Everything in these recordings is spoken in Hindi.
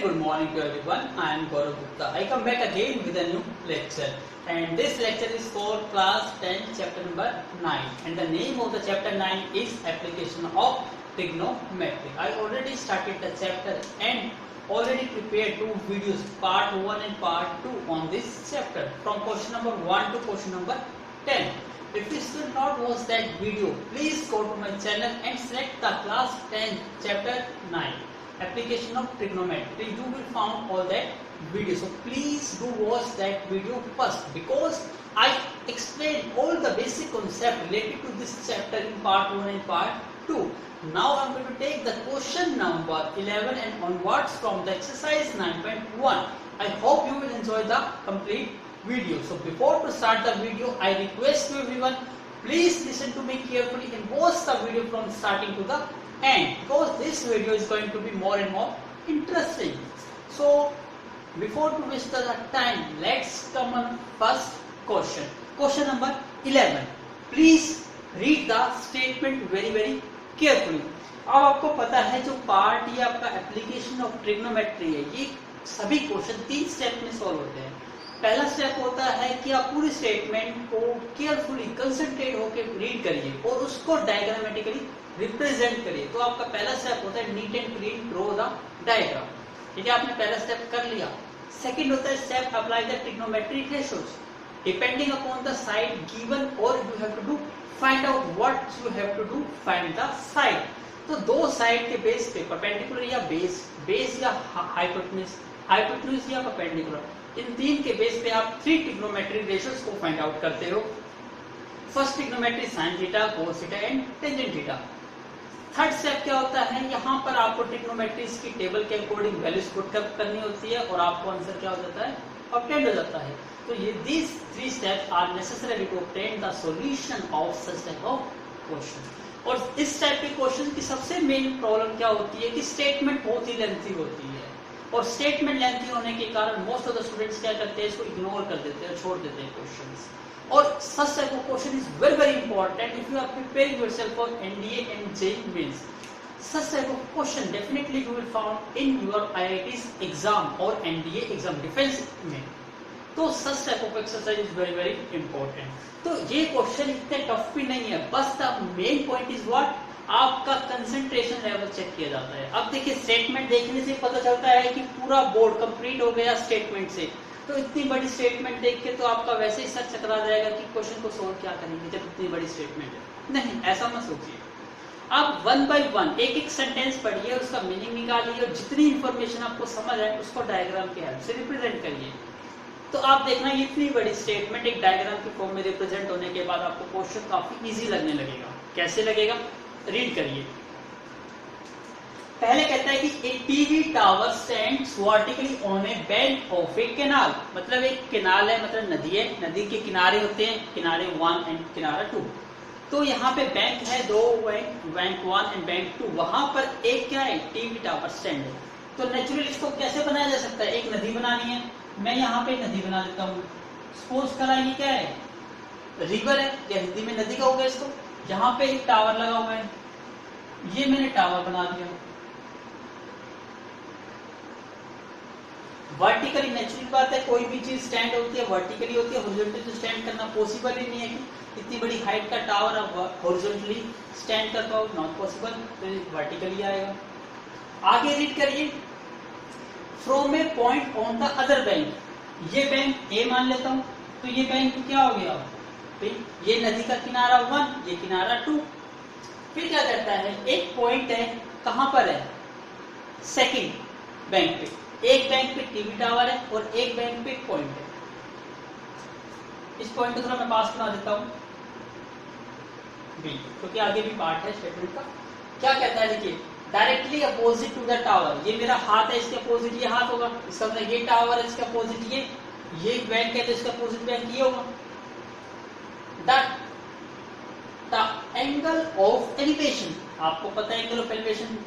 good morning to everyone. I am Gaurav Gupta. I come back again with a new lecture, and this lecture is for class 10 chapter number 9, and the name of the chapter 9 is application of trigonometry. I already started the chapter and already prepared two videos, part 1 and part 2 on this chapter from question number 1 to question number 10. If you still not watch that video, please go to my channel and select the class 10 chapter 9 application of trigonometry. You will find all that video, so please do watch that video first, because I explained all the basic concept related to this chapter in part 1 and part 2. Now I am going to take the question number 11 and onwards from the exercise 9.1. I hope you will enjoy the complete video. So before to start the video, I request to everyone, please listen to me carefully and watch the video from starting to the end, because this video is going to be more and more interesting. So before to waste the time, let's come on first question. Question number 11. Please read the statement very carefully. अब आपको पता है जो पार्ट ये आपका एप्लीकेशन ऑफ ट्रिग्नोमेट्री है, ये सभी क्वेश्चन 3 स्टेप में सॉल्व होते हैं. पहला स्टेप होता है कि आप पूरी स्टेटमेंट को केयरफुली कंसंट्रेट होकर रीड करिए और उसको डायग्रामेटिकली रिप्रेजेंट करिए. तो आपका पहला स्टेप होता है NEET and clean draw the diagram. ठीक है, आपने पहला स्टेप कर लिया. सेकंड होता है step apply the trigonometric ratios depending upon the side given, और you have to do find out what you have to do find the side. तो दो साइड के बेस पे परपेंडिकुलर या बेस या हाइपोटेन्यूज या परपेंडिकुलर, इन तीन के बेस पे आप 3 ट्रिग्नोमेट्रिक रेशियोज को फाइंड आउट करते हो. First trigonometry sine theta, cos theta and tangent theta. Third step क्या होता है, यहाँ पर आपको ट्रिग्नोमेट्रीज की टेबल के अकॉर्डिंग वैल्यूज पुट करनी होती है और आपको आंसर क्या हो जाता है, ऑब्टेन हो जाता है. तो ये these 3 steps are necessary to obtain the solution of such type of question. और इस टाइप के क्वेश्चन की सबसे मेन प्रॉब्लम क्या होती है कि स्टेटमेंट बहुत ही लेंथी होती है, और स्टेटमेंट लेंथी होने के कारण मोस्ट ऑफ द स्टूडेंट्स क्या करते हैं, इसको इग्नोर कर देते हैं, छोड़ देते हैं क्वेश्चंस. और such type of question is very important if you are preparing yourself for NDA and JEE mains. Such type of question definitely you will found in your IIT's exam or NDA exam defense में. तो such type of exercise is very important. तो ये क्वेश्चन इतने टफ भी नहीं है, बस the main point is what, आपका कंसंट्रेशन लेवल चेक किया जाता है. अब देखिए स्टेटमेंट देखने से पता चलता है कि पूरा बोर्ड कंप्लीट हो गया स्टेटमेंट से, तो इतनी बड़ी स्टेटमेंट देख के तो आपका वैसे ही सर चकरा जाएगा कि क्वेश्चन को सोल्व क्या करेंगे जब इतनी बड़ी स्टेटमेंट है. नहीं, ऐसा मत सोचिए. आप 1 by 1 एक सेंटेंस पढ़िए, उसका मीनिंग निकालिए और जितनी इंफॉर्मेशन आपको समझ आए उसको डायग्राम की हेल्प से रिप्रेजेंट करिए. तो आप देखना इतनी बड़ी स्टेटमेंट एक डायग्राम के फॉर्म में रिप्रेजेंट होने के बाद आपको क्वेश्चन काफी इजी लगने लगेगा. कैसे लगेगा, रीड करिए. पहले कहता है कि a TV tower stands vertically on a bank of a canal. मतलब एक कैनाल है, मतलब नदी है, नदी के किनारे होते हैं, किनारे 1 एंड किनारा 2. तो यहाँ पे बैंक है, 2 बैंक 1 एंड बैंक 2. वहां पर एक क्या है, टीवी टावर स्टैंड है. तो नेचुरली इसको कैसे बनाया जा सकता है, एक नदी बनानी है, मैं यहाँ पे नदी बना देता हूँ. सपोज करा ये क्या है, रिवर है, या हिंदी में नदी का होगा इसको. यहाँ पे एक टावर लगा हुआ है, ये मैंने टावर बना दिया. वर्टिकली नेचुरल बात है, कोई भी चीज स्टैंड होती है वर्टिकली होती है, हॉरिजॉन्टली तो स्टैंड करना पॉसिबल ही नहीं है. कि इतनी बड़ी हाइट का टावर आप हॉरिजॉन्टली स्टैंड कर पाओ, नॉट पॉसिबल, तो वर्टिकली आएगा. आगे रीड करिए. From a point on the other bank, ये बैंक ए मान लेता हूं, तो ये बैंक क्या हो गया, ये नदी का किनारा 1, ये किनारा 2. फिर क्या करता है, एक पॉइंट है, कहां पर है, सेकंड बैंक पे. एक बैंक पे टीवी टावर है और एक बैंक पे एक पॉइंट है. इस पॉइंट को थोड़ा मैं पास बना देता हूं बी, क्योंकि आगे भी पार्ट है स्टेटमेंट का. क्या कहता है, देखिए directly opposite to the tower, ये मेरा हाथ है, इसके अपोजिट ये हाथ होगा. इसका मतलब ये टावर है, इसके अपोजिट ये बैंक है, तो इसका अपोजिट बैंक ये होगा. द एंगल ऑफ एलिवेशन, आपको पता है एंगल ऑफ एलिवेशन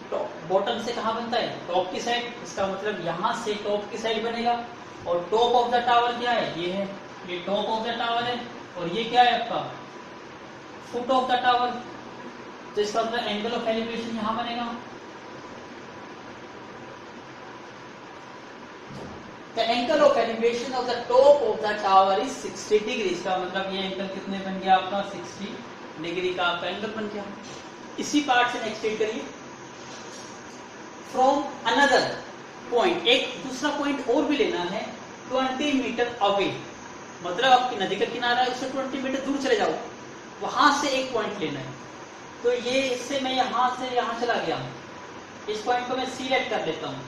बॉटम से कहां बनता है, टॉप की साइड. इसका मतलब यहां से टॉप की साइड बनेगा. और टॉप ऑफ द टावर क्या है, ये है, ये टॉप ऑफ द टावर है, और ये क्या है आपका फुट ऑफ द टावर. तो इसका मतलब एंगल ऑफ एलिवेशन यहां बनेगा. The angle of elevation of the top of the tower is 60 degree. इसका मतलब ये एंगल कितने बन गया आपका 60 डिग्री का आपका एंगल बन गया। इसी पार्ट से नेक्स्ट रीड करिए। फ्रॉम अनदर पॉइंट, एक दूसरा पॉइंट और भी लेना है 20 मीटर अवे, मतलब आपकी नदी का किनारा है उससे 20 मीटर दूर चले जाओ, वहां से एक पॉइंट लेना है। तो ये इससे मैं यहां से यहां चला गया हूं, इस पॉइंट को मैं सिलेक्ट कर लेता हूं।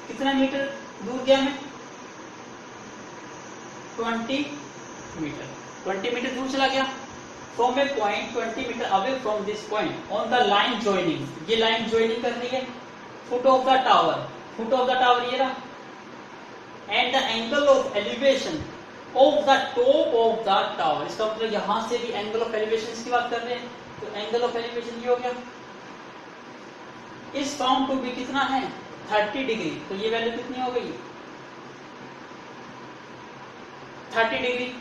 कितना मीटर दूर गया मैं 20 मीटर, 20 मीटर दूर चला गया। From a point 20 metre away from this point on the line joining, ये लाइन ज्वाइनिंग कर रही है foot of the tower, foot of the tower ये रहा, and the angle of elevation of the top of the tower. इसका मतलब यहां से भी एंगल ऑफ एलिवेशन की बात कर रहे हैं, तो एंगल ऑफ एलिवेशन ये हो गया। इज फाउंड टू बी कितना है 30 डिग्री, तो ये वैल्यू कितनी हो गई 30 डिग्री।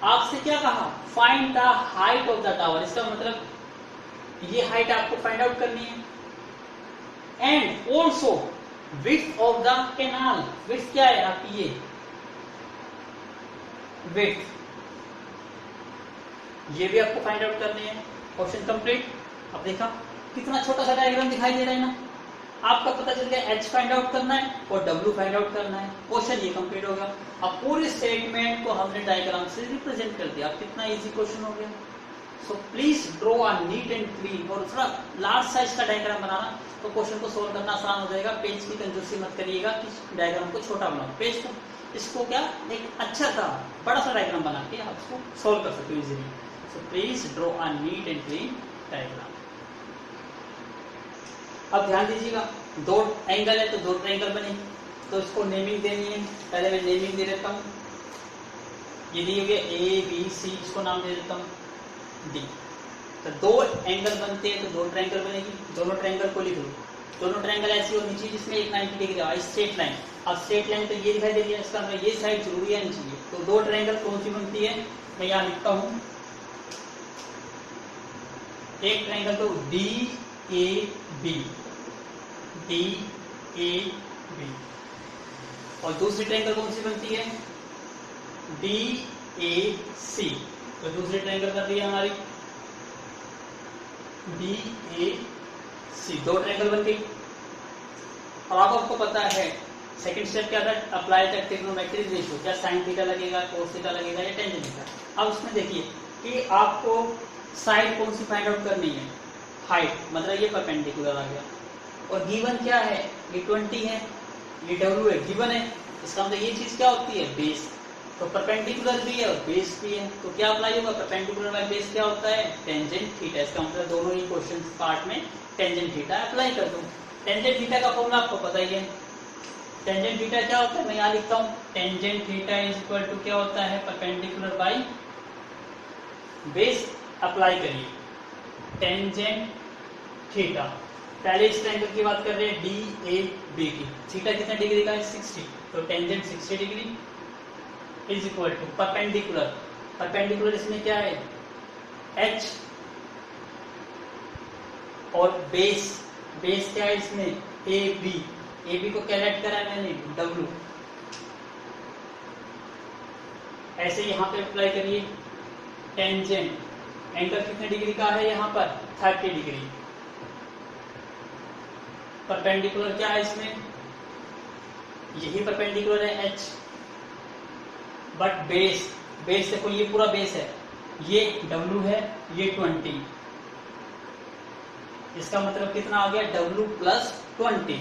आपसे क्या कहा find the height of the tower, इसका मतलब ये हाइट आपको फाइंड आउट करनी है। And also width of the canal, width क्या है आपकी ये विड्थ, ये भी आपको फाइंड आउट करनी है। Question complete. अब देखा कितना छोटा सा डायग्राम दिखाई दे रहा है ना, आपका पता चल गया एच फाइंड आउट करना है और डब्ल्यू फाइंड आउट करना है। क्वेश्चन ये कंप्लीट हो गया। अब पूरे स्टेटमेंट को हमने डायग्राम से रिप्रेजेंट कर दिया। अब कितना इजी क्वेश्चन हो गया। So please draw a neat and clean, और थोड़ा लार्ज साइज का डायग्राम बनाना तो क्वेश्चन को सोल्व करना आसान हो जाएगा। पेज की कंजूसी मत करिएगा कि डायग्राम को छोटा बनाओ, पेज को इसको क्या एक अच्छा सा बड़ा सा डायग्राम बना के आप इसको सोल्व कर सकते हो easily. So please draw a neat and clean diagram. अब ध्यान दीजिएगा, दो एंगल है तो दो ट्रायंगल बने, तो इसको नेमिंग देनी है। पहले मैं नेमिंग दे देता हूँ, ये दी हुई है ए बी सी, इसको नाम दे देता हूँ डी। तो दो एंगल बनते हैं तो दो ट्रायंगल बनेगी, दोनों ट्रायंगल को लिख लो। दोनों ट्रायंगल ऐसी होनी चाहिए जिसमें एक 90 डिग्री आ, स्ट्रेट लाइन। अब स्ट्रेट लाइन तो ये दिखाई दे रही है, इसका मतलब ये साइड जरूरी आनी चाहिए। तो दो ट्रायंगल कौन सी बनती है, मैं यहाँ लिखता हूँ। एक ट्रायंगल तो D A B, D A B, और दूसरी ट्रायंगल कौन सी बनती है डी ए सी। तो दूसरी ट्रायंगल कर रही है हमारी डी ए सी, दो ट्रायंगल बन गई। और अब आपको पता है सेकंड स्टेप क्या था, अप्लाई द ट्रिग्नोमेट्रिक रेशियो, क्या साइन थीटा लगेगा, कोस थीटा लगेगा या टेंजेंट थीटा। अब उसमें देखिए कि आपको साइड कौन सी फाइंड आउट करनी है, हाइट, मतलब ये परपेंडिकुलर आ गया। और गिवन क्या है, ये 20 है, ये डब्ल्यू है, गिवन है। इसका मतलब ये चीज क्या होती है बेस, तो परपेंडिकुलर भी है और बेस भी है। तो क्या अप्लाई होगा, परपेंडिकुलर बाय बेस क्या होता है टेंजेंट थीटा। इसका मतलब दोनों ही क्वेश्चन पार्ट में टेंजेंट थीटा अप्लाई कर दूं। टेंजेंट थीटा का फॉर्मूला आपको पता ही है। टेंजेंट थीटा क्या होता है, मैं यहाँ लिखता हूँ, tangent theta is equal to क्या होता है परपेंडिकुलर बाय बेस। अप्लाई करिए टेंजेंट थीटा। पहले इस ट्रायंगल की बात कर रहे हैं डी ए बी की, थीटा कितने डिग्री का है 60, तो tangent 60 degree is equal to perpendicular, perpendicular इसमें क्या है एच, और बेस, बेस क्या है इसमें ए बी, ए बी को कैलकुलेट करा है मैंने डब्ल्यू। ऐसे यहाँ पे अप्लाई करिए टेंजेंट, एंगल कितने डिग्री का है यहाँ पर 30 डिग्री। परपेंडिकुलर क्या है इसमें, यही परपेंडिकुलर है एच, बट बेस, बेस देखो ये पूरा बेस है, ये डब्ल्यू है, ये 20, इसका मतलब कितना आ गया डब्ल्यू प्लस 20।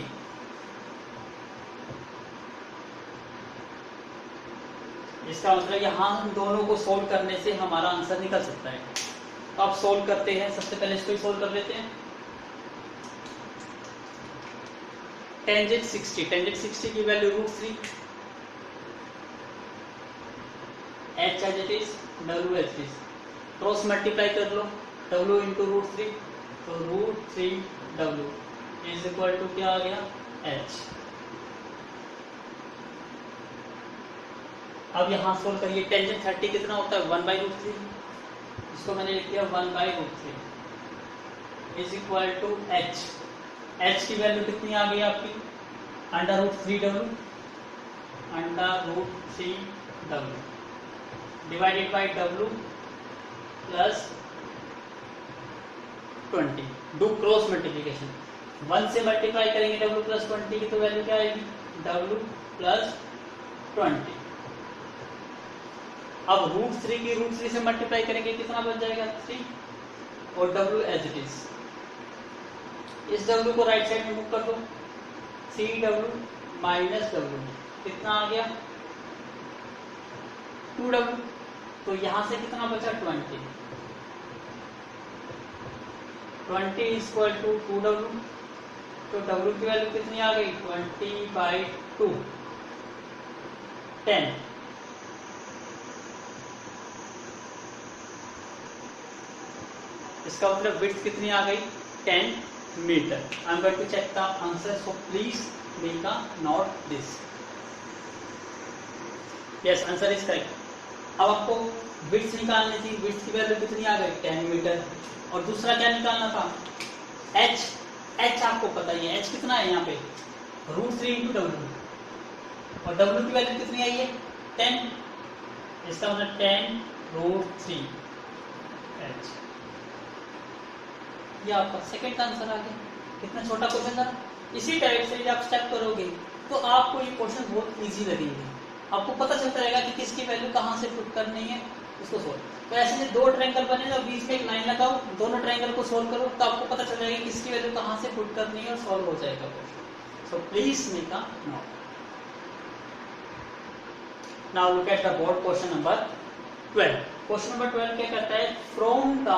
इसका मतलब यहां हम दोनों को सोल्व करने से हमारा आंसर निकल सकता है। तो आप सोल्व करते हैं, सबसे पहले इसको ही सोल्व कर लेते हैं। टेंजेंट 60, टेंजेंट 60 की value √3, H as it is, W H is, cross multiply कर लो, डब्ल्यू इंटू √3, तो √3 डब्ल्यू इज इक्वल टू क्या आ गया एच। अब यहां सोल्व करिए, टेंजेंट 30 कितना होता है 1/√3, इसको मैंने लिख दिया 1/√3 is equal to H. H की वैल्यू कितनी आ गई आपकी √3 W, √3w divided by w plus 20। Do cross multiplication, 1 से मल्टीप्लाई करेंगे w प्लस 20 की तो वैल्यू क्या आएगी w प्लस 20। अब √3 की √3 से मल्टीप्लाई करेंगे कितना बच जाएगा 3 और w एज इट इज। इस w को राइट साइड में मूव कर दो, 3w माइनस w कितना आ गया 2w। तो यहां से कितना बचा 20 इज इक्वल टू 2w। तो w की वैल्यू कितनी आ गई 20/2 10। इसका मतलब विड्थ कितनी आ गई 10 metre. I am going to check the answer, so please make a note this. Yes, answer is correct. अब आपको विड्थ निकालनी थी, विड्थ की वैल्यू कितनी आ गई 10 मीटर। और दूसरा क्या निकालना था h। h आपको पता ही है, h कितना है यहाँ पे √3 × w और w की वैल्यू कितनी आई है 10। इसका मतलब 10√3 h। ये आपका सेकंड का आंसर आ गया। कितना छोटा क्वेश्चन था। इसी टाइप से जब आप स्टेप करोगे तो आपको ये क्वेश्चन बहुत इजी लगेंगे। आपको पता चलता रहेगा कि किसकी वैल्यू कहाँ से पुट करनी है, उसको सोल्व। तो ऐसे में 2 ट्रायंगल बने तो बीच में एक लाइन लगाओ, दोनों ट्रायंगल को सोल्व करो तो आपको पता चल जाएगा किसकी वैल्यू कहाँ से पुट करनी है और सॉल्व हो जाएगा question. So please make a note. Now look at the board question number 12। Question number 12 क्या कहता है, from the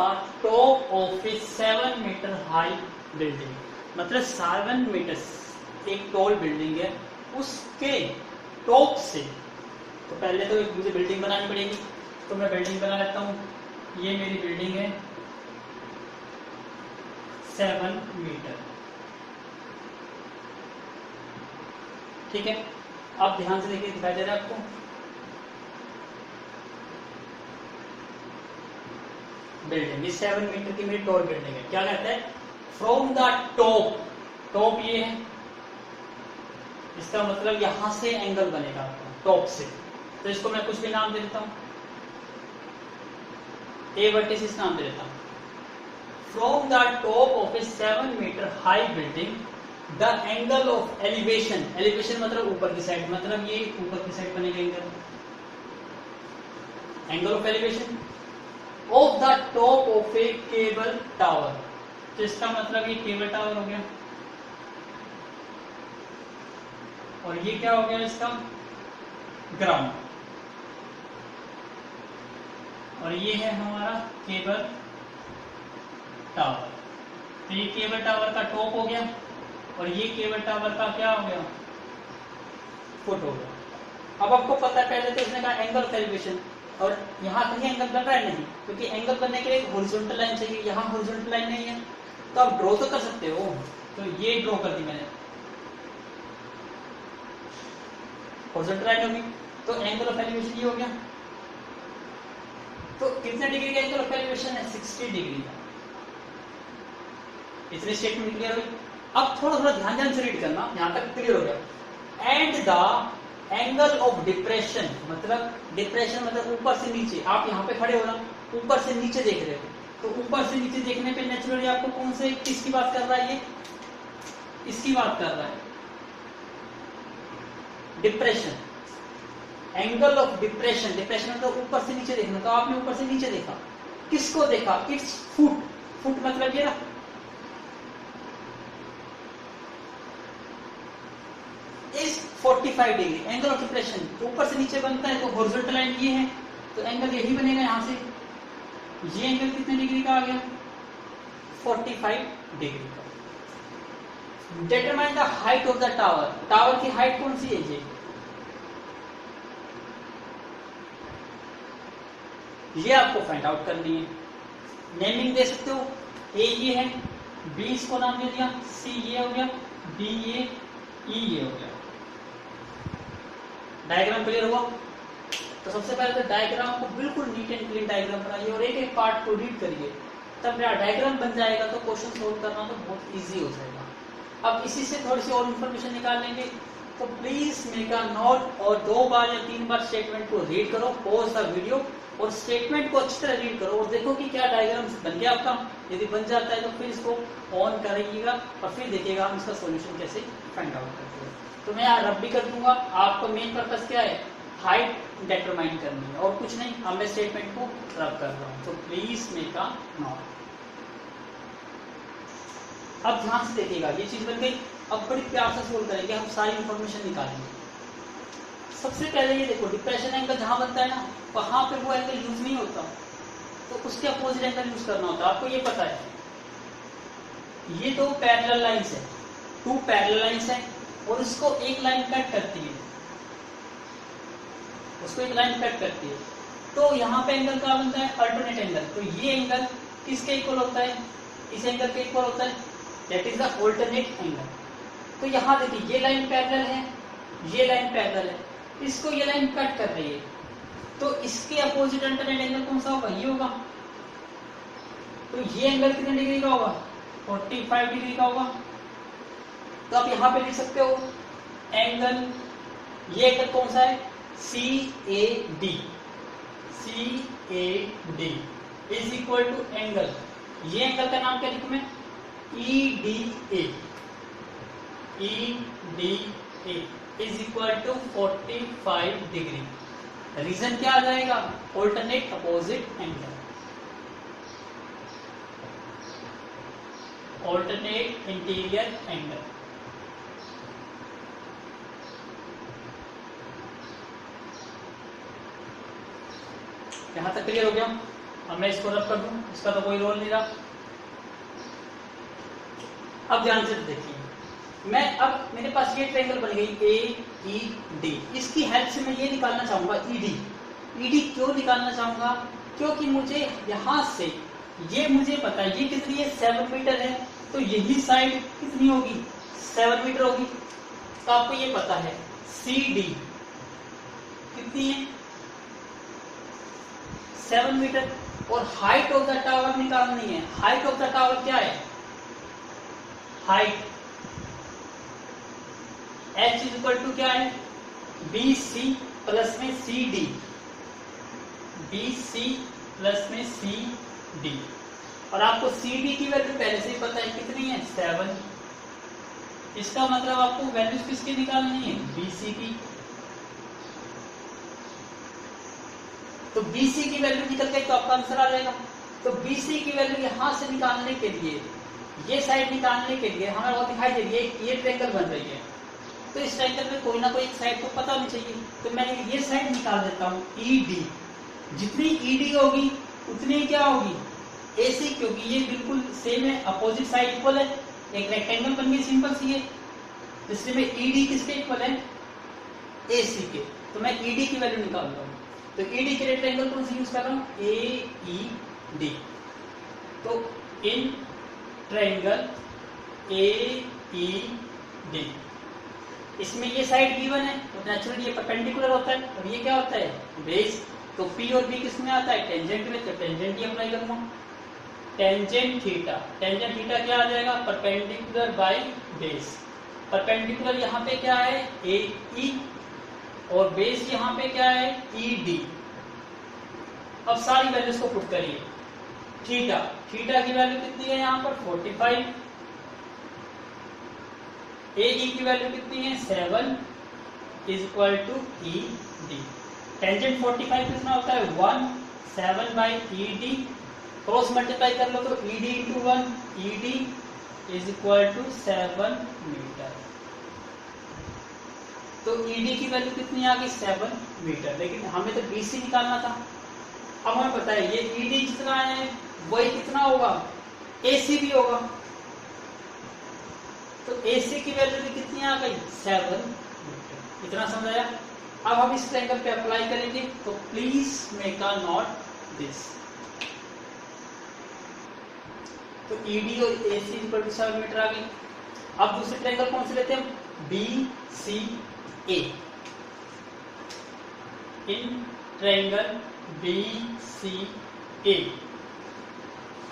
top of a 7 metre high building, मतलब 7 मीटर एक टॉल बिल्डिंग है, उसके टॉप से। तो पहले तो मुझे बिल्डिंग बनानी पड़ेगी, तो मैं बिल्डिंग बना लेता हूं। ये मेरी बिल्डिंग है 7 मीटर, ठीक है। अब ध्यान से देखिए, दिखाई दे रहा है आपको बिल्डिंग, ये 7 मीटर की मेरी टॉल बिल्डिंग है। क्या कहता है, फ्रॉम द टॉप, टॉप ये है, इसका मतलब यहां से एंगल बनेगा टॉप से। तो इसको मैं कुछ भी नाम दे देता हूं, ए वर्टिसिस नाम दे देता हूं। From the top of a 7 metre high building the angle of elevation, elevation मतलब ऊपर की साइड, मतलब ये ऊपर की साइड बनेगा angle, angle of elevation of the top of A cable tower. तो इसका मतलब ये केबल टावर हो गया, और ये क्या हो गया इसका ग्राउंड, और ये है हमारा केबल टावर। तो ये केबल टावर का टॉप हो गया और ये केबल टावर का क्या हो गया फुट हो गया। अब आपको पता है, पहले तो इसने कहा एंगल ऑफ एलिवेशन, और यहाँ कहीं एंगल बन रहा है नहीं, क्योंकि एंगल बनने के लिए एक हॉरिजॉन्टल लाइन चाहिए, यहाँ हॉरिजॉन्टल लाइन नहीं है। तो आप ड्रॉ तो कर सकते हो, तो ये ड्रॉ कर दी मैंने, हॉरिजॉन्टल लाइन होगी, तो एंगल ऑफ एलिवेशन ये हो गया। तो कितने डिग्री का एंगल ऑफ एलिवेशन है 60 डिग्री का। इतने स्टेटमेंट क्लियर हुई। अब थोड़ा थोड़ा ध्यान से रीड करना, यहां तक क्लियर हो गया। And the angle of depression, मतलब डिप्रेशन मतलब ऊपर से नीचे। आप यहाँ पे खड़े हो ना, ऊपर से नीचे देख रहे हो, तो ऊपर से नीचे देखने पे नेचुरली आपको कौन से किसकी बात कर रहा है, ये इसकी बात कर रहा है, depression, angle of depression. Depression मतलब ऊपर से नीचे देखना, तो आपने ऊपर से नीचे देखा, किसको देखा, इट्स फुट, फुट मतलब ये ना, इस 45 डिग्री एंगल ऑफ डिप्रेशन। ऊपर से नीचे बनता है तो हॉरिजॉन्टल लाइन ये है, तो एंगल यही बनेगा यहां से। ये एंगल कितने डिग्री का आ गया 45 डिग्री का। Determine the height of the tower, tower की हाइट कौन सी है, ये आपको फाइंड आउट करनी है। नेमिंग दे सकते हो, ए ये है, बी इसको नाम दे दिया, सी ये हो गया, डी ये, ई ये हो गया। डायग्राम क्लियर हुआ। तो सबसे पहले तो डायग्राम को बिल्कुल नीट एंड क्लीन डायग्राम बनाइए और एक एक पार्ट को रीड करिए, तब डायग्राम बन जाएगा तो क्वेश्चन सोल्व करना तो बहुत इजी हो जाएगा। अब इसी से थोड़ी सी और इन्फॉर्मेशन निकाल लेंगे। तो प्लीज मेक अ नोट और 2 बार या 3 बार स्टेटमेंट को रीड करो, पॉज द वीडियो और स्टेटमेंट को अच्छी तरह रीड करो और देखो कि क्या डायग्राम बन गया आपका। यदि बन जाता है तो फिर इसको ऑन करिएगा और फिर देखिएगा हम इसका सॉल्यूशन कैसे फाइंड आउट करते हैं। तो मैं यहाँ रब भी कर दूंगा। आपका मेन पर्पस क्या है, हाइट डिटरमाइन करनी है और कुछ नहीं। अब मैं स्टेटमेंट को रब कर रहा हूँ, तो प्लीज मेक अ नोट। अब ध्यान से देखिएगा, ये चीज बन गई। अब बड़ी प्यार से सोल्व करेंगे, हम सारी इंफॉर्मेशन निकालेंगे। सबसे पहले ये देखो, डिप्रेशन एंगल जहां बनता है ना, वहां पे वो एंगल यूज नहीं होता, तो उसके अपोजिट एंगल यूज करना होता है। आपको ये पता है, ये 2 पैरेलल लाइंस है, 2 पैरेलल लाइंस है और उसको एक लाइन कट करती है, उसको एक लाइन कट करती है। तो यहाँ पे एंगल क्या बनता है, अल्टरनेट एंगल। तो ये एंगल किसके इक्वल होता है, इस एंगल के इक्वल होता है, that is the alternate angle. तो यहाँ देखिए, ये लाइन पैरेलल है, ये लाइन पैरेलल है, इसको ये लाइन कट कर रही है, तो इसके अपोजिट अल्टरनेट एंगल कौन सा होगा, ये होगा। तो ये एंगल कितने डिग्री का होगा, 45 डिग्री का होगा। तो आप यहाँ पे लिख सकते हो एंगल, ये एंगल कौन सा है, CAD, CAD is equal to angle, ये एंगल का नाम क्या लिखूं मैं, EDA, EDA is equal to 45 degree. Reason क्या आ जाएगा, alternate opposite angle, alternate interior angle. यहां तक क्लियर हो गया। अब मैं इसको रब कर दूं, इसका तो कोई रोल नहीं रहा। अब ध्यान से देखिए, मैं अब मेरे पास ये ट्रायंगल बन गई AED। इसकी हेल्प से मैं ये निकालना चाहूंगा ED। ED क्यों निकालना चाहूंगा, क्योंकि मुझे यहां से, ये मुझे पता है ये कितनी है, 7 मीटर है, तो यही साइड कितनी होगी, 7 मीटर होगी। तो आपको ये पता है CD कितनी है, 7 मीटर। और हाइट ऑफ द टावर निकालनी है। हाइट ऑफ द टावर क्या है, height H is equal to क्या है, BC प्लस में CD, BC प्लस में CD। और आपको CD की वैल्यू पहले से ही पता है कितनी है, 7। इसका मतलब आपको वैल्यूज किसकी निकालनी है, BC की। तो BC की वैल्यू निकल गई तो आपका आंसर आ जाएगा। तो BC की वैल्यू यहां से निकालने के लिए, ये साइड निकालने के लिए हमें वो दिखाई दे रही है, ये ट्रायंगल बन रही है। तो इस ट्रायंगल में कोई ना कोई एक साइड को पता होनी चाहिए। तो मैं ये साइड निकाल देता हूँ ED। जितनी ED होगी उतनी क्या होगी, AC, क्योंकि ये बिल्कुल सेम है, अपोजिट साइड इक्वल है। एक रेक्टेंगल बन गई सिंपल सी है, जिसमें में ED किसके इक्वल है, AC के। तो मैं ED की वैल्यू निकाल रहा हूँ। तो ED के लिए ट्रायंगल कौन सा यूज कर रहा हूँ, AED। तो इन ट्रायंगल AED, इसमें ये साइड B1 है, तो नेचुरली ये परपेंडिकुलर होता है और ये क्या होता है, बेस। तो P और B किस में आता है, टेंजेंट में। तो टेंजेंट ही अप्लाई करूंगा, टेंजेंट थीटा। टेंजेंट थीटा क्या आ जाएगा, परपेंडिकुलर बाय बेस। परपेंडिकुलर यहाँ पे क्या है, AE, और बेस यहाँ पे क्या है, ED। अब सारी वैल्यूज को पुट करिए। थीटा, थीटा की वैल्यू कितनी है यहाँ पर, 45। AE की वैल्यू कितनी है, 7 is equal to ED। Tangent 45 कितना होता है, 1, 7 बाई ED। क्रॉस मल्टीप्लाई कर लो तो ED into 1, ED is equal to 7 metre. तो ED की वैल्यू कितनी आ गई, 7 मीटर। लेकिन हमें तो BC निकालना था। अब हमें पता है ये ED जितना है वही कितना होगा, AC भी होगा। तो AC की वैल्यू भी कितनी आ गई, 7 मीटर। इतना समझ आया। अब हम इस ट्रायंगल पे अप्लाई करेंगे, तो please make a note this. तो ED और AC इक्वल टू 7 मीटर आ गई। अब दूसरे ट्रायंगल कौन से लेते हैं, BCA। इन ट्रायंगल BCA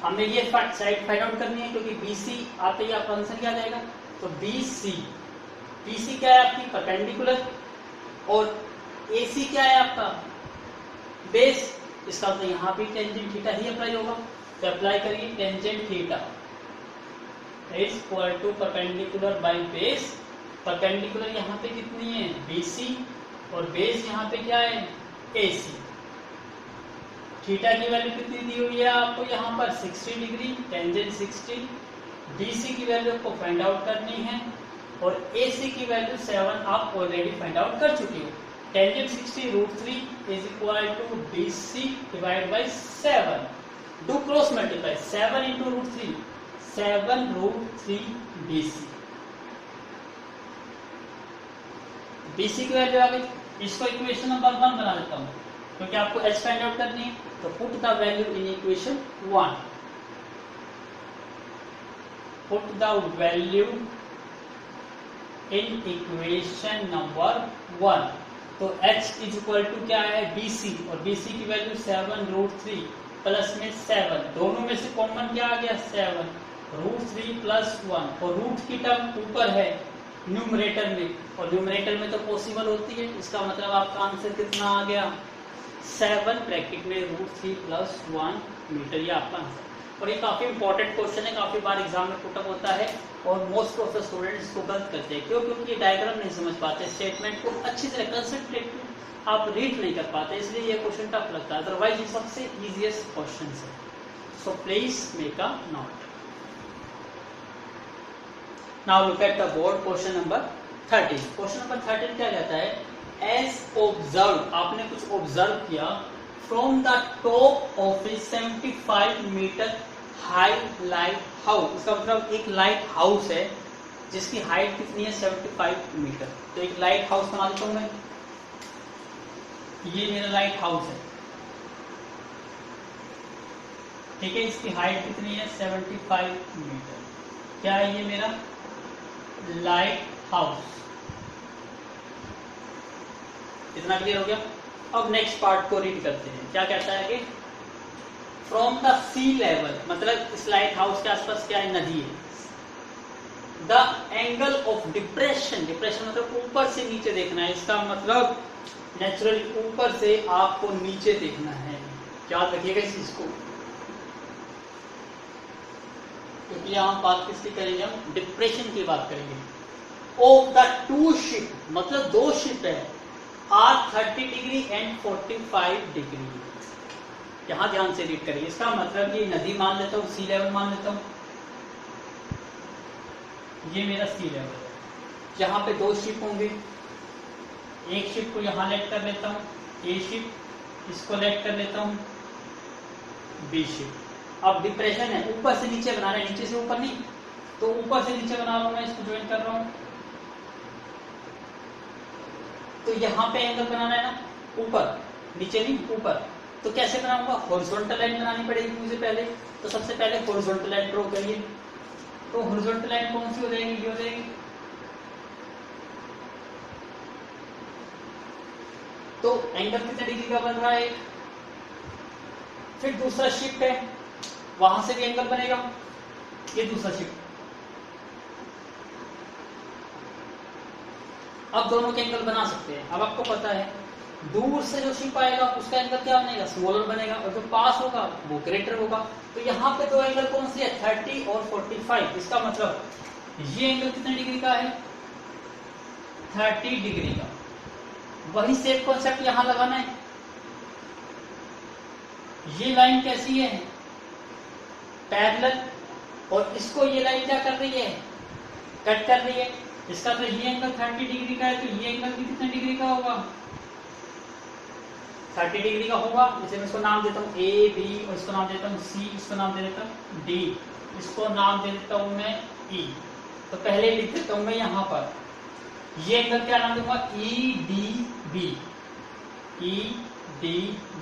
हमें ये साइड फाइंड आउट करनी है, क्योंकि BC आते ही आपका आंसर क्या आ जाएगा। तो BC बीसी क्या है आपकी परपेंडिकुलर, और एसी क्या है आपका बेस। इसका मतलब यहाँ भी टेंजेंट थीटा ही अप्लाई होगा, तो अप्लाई करिए tangent theta is equal to perpendicular by base. Perpendicular यहाँ पे कितनी है बीसी, और बेस यहाँ पे क्या है एसी। थीटा की वैल्यू कितनी दी हुई है आपको यहाँ पर 60 डिग्री, टेंजेंट 60। बीसी की वैल्यू आपको फाइंड आउट करनी है, और एसी की वैल्यू 7 आप ऑलरेडी फाइंड आउट कर चुके हो। Tangent 60 √3 is equal to BC divide by 7। Do cross multiply, 7 into √3, 7 √3 BC. BC की वैल्यू आ गई। इसको इक्वेशन नंबर 1 बना देता हूं, क्योंकि आपको एच फाइंड आउट करनी है। तो put the value in equation 1, put the value in equation number 1। तो h इज इक्वल टू क्या है BC, और BC की वैल्यू 7 √3 प्लस में 7, दोनों में से कॉमन क्या आ गया 7, √3 प्लस 1, और रूट की टर्म ऊपर है न्यूमरेटर में, और न्यूमरेटर में तो पॉसिबल होती है। इसका मतलब आपका आंसर कितना आ गया 7 ब्रैकेट में √3 प्लस 1 मीटर, ये आपका आंसर। और ये काफी इंपॉर्टेंट क्वेश्चन है, काफी बार एग्जाम में पुटअप होता है, और मोस्ट ऑफ द स्टूडेंट्स इसको गलत करते हैं। क्यों? क्योंकि ये डायग्राम नहीं समझ पाते, स्टेटमेंट को अच्छी तरह कंसंट्रेट आप रीड नहीं कर पाते, इसलिए ये क्वेश्चन टफ लगता है। अदरवाइज ये सबसे इजीएस्ट क्वेश्चन है, सो please make a note. Now look at the board, question number 13। Question number 13 क्या कहता है, एज ऑब्जर्व, आपने कुछ ऑब्जर्व किया, from the top of a 75 metre high lighthouse. इसका मतलब एक लाइट हाउस है जिसकी हाइट कितनी है 75 मीटर। तो एक लाइट हाउस बना देता हूं मैं, ये मेरा लाइट हाउस है, ठीक है। इसकी हाइट कितनी है 75 मीटर। क्या है ये मेरा लाइट हाउस। इतना क्लियर हो गया। अब नेक्स्ट पार्ट को रीड करते हैं। क्या कहता है कि फ्रॉम द सी लेवल, मतलब इस लाइट हाउस के आसपास क्या है नदी है। The angle of depression, depression मतलब ऊपर से नीचे देखना है, इसका मतलब नेचुरली ऊपर से आपको नीचे देखना है। याद रखिएगा इस चीज को, क्योंकि यहाँ बात किसकी करेंगे, हम डिप्रेशन की बात करेंगे। ऑफ द टू शिप, मतलब दो शिप है, आर 30 डिग्री एंड 45 डिग्री। यहां ध्यान से रीड करिए। इसका मतलब ये नदी मान लेता हूं, सी लेवल मान लेता हूं, ये मेरा सी लेवल है। यहाँ पे दो शिप होंगे, एक शिप को यहां लेट कर लेता हूं, ए शिप, इसको लेट कर लेता हूं, बी शिप। अब डिप्रेशन है, ऊपर से नीचे बना रहे हैं, नीचे से ऊपर नहीं, तो ऊपर से नीचे बना रहा हूं मैं, इसको ज्वाइन कर रहा हूं। तो यहाँ पे एंगल बनाना है ना ऊपर, नीचे नहीं ऊपर। तो कैसे बनाऊंगा, हॉरिजॉन्टल लाइन बनानी पड़ेगी मुझे पहले। तो सबसे पहले हॉरिजॉन्टल लाइन ड्रॉ करिए। तो हॉरिजॉन्टल लाइन कौन सी हो जाएगी, ये हो जाएगी। तो एंगल कितने डिग्री का बन रहा है। फिर दूसरा शिफ्ट है, वहां से भी एंगल बनेगा, ये दूसरा शिफ्ट। अब दोनों के एंगल बना सकते हैं। अब आपको पता है दूर से जो शिप आएगा उसका एंगल क्या बनेगा, स्मॉलर बनेगा, और जो पास होगा वो ग्रेटर होगा। तो यहाँ पे दो एंगल कौन से है, 30 और 45। इसका मतलब ये एंगल कितने डिग्री का है, 30 डिग्री का। वही सेम कॉन्सेप्ट यहां लगाना है। ये लाइन कैसी है, पैरेलल, और इसको ये लाइन क्या कर रही है, कट कर रही है। इसका तो ये एंगल 30 डिग्री का है, तो ये एंगल भी कितने डिग्री का होगा, 30 डिग्री का होगा। जैसे मैं इसको नाम देता हूँ ए बी, और इसको नाम देता हूँ सी, इसको नाम दे देता हूँ डी, इसको नाम दे देता हूँ मैं ई। तो पहले लिख देता हूँ मैं यहाँ पर, ये एंगल क्या नाम दूंगा, E D B, E D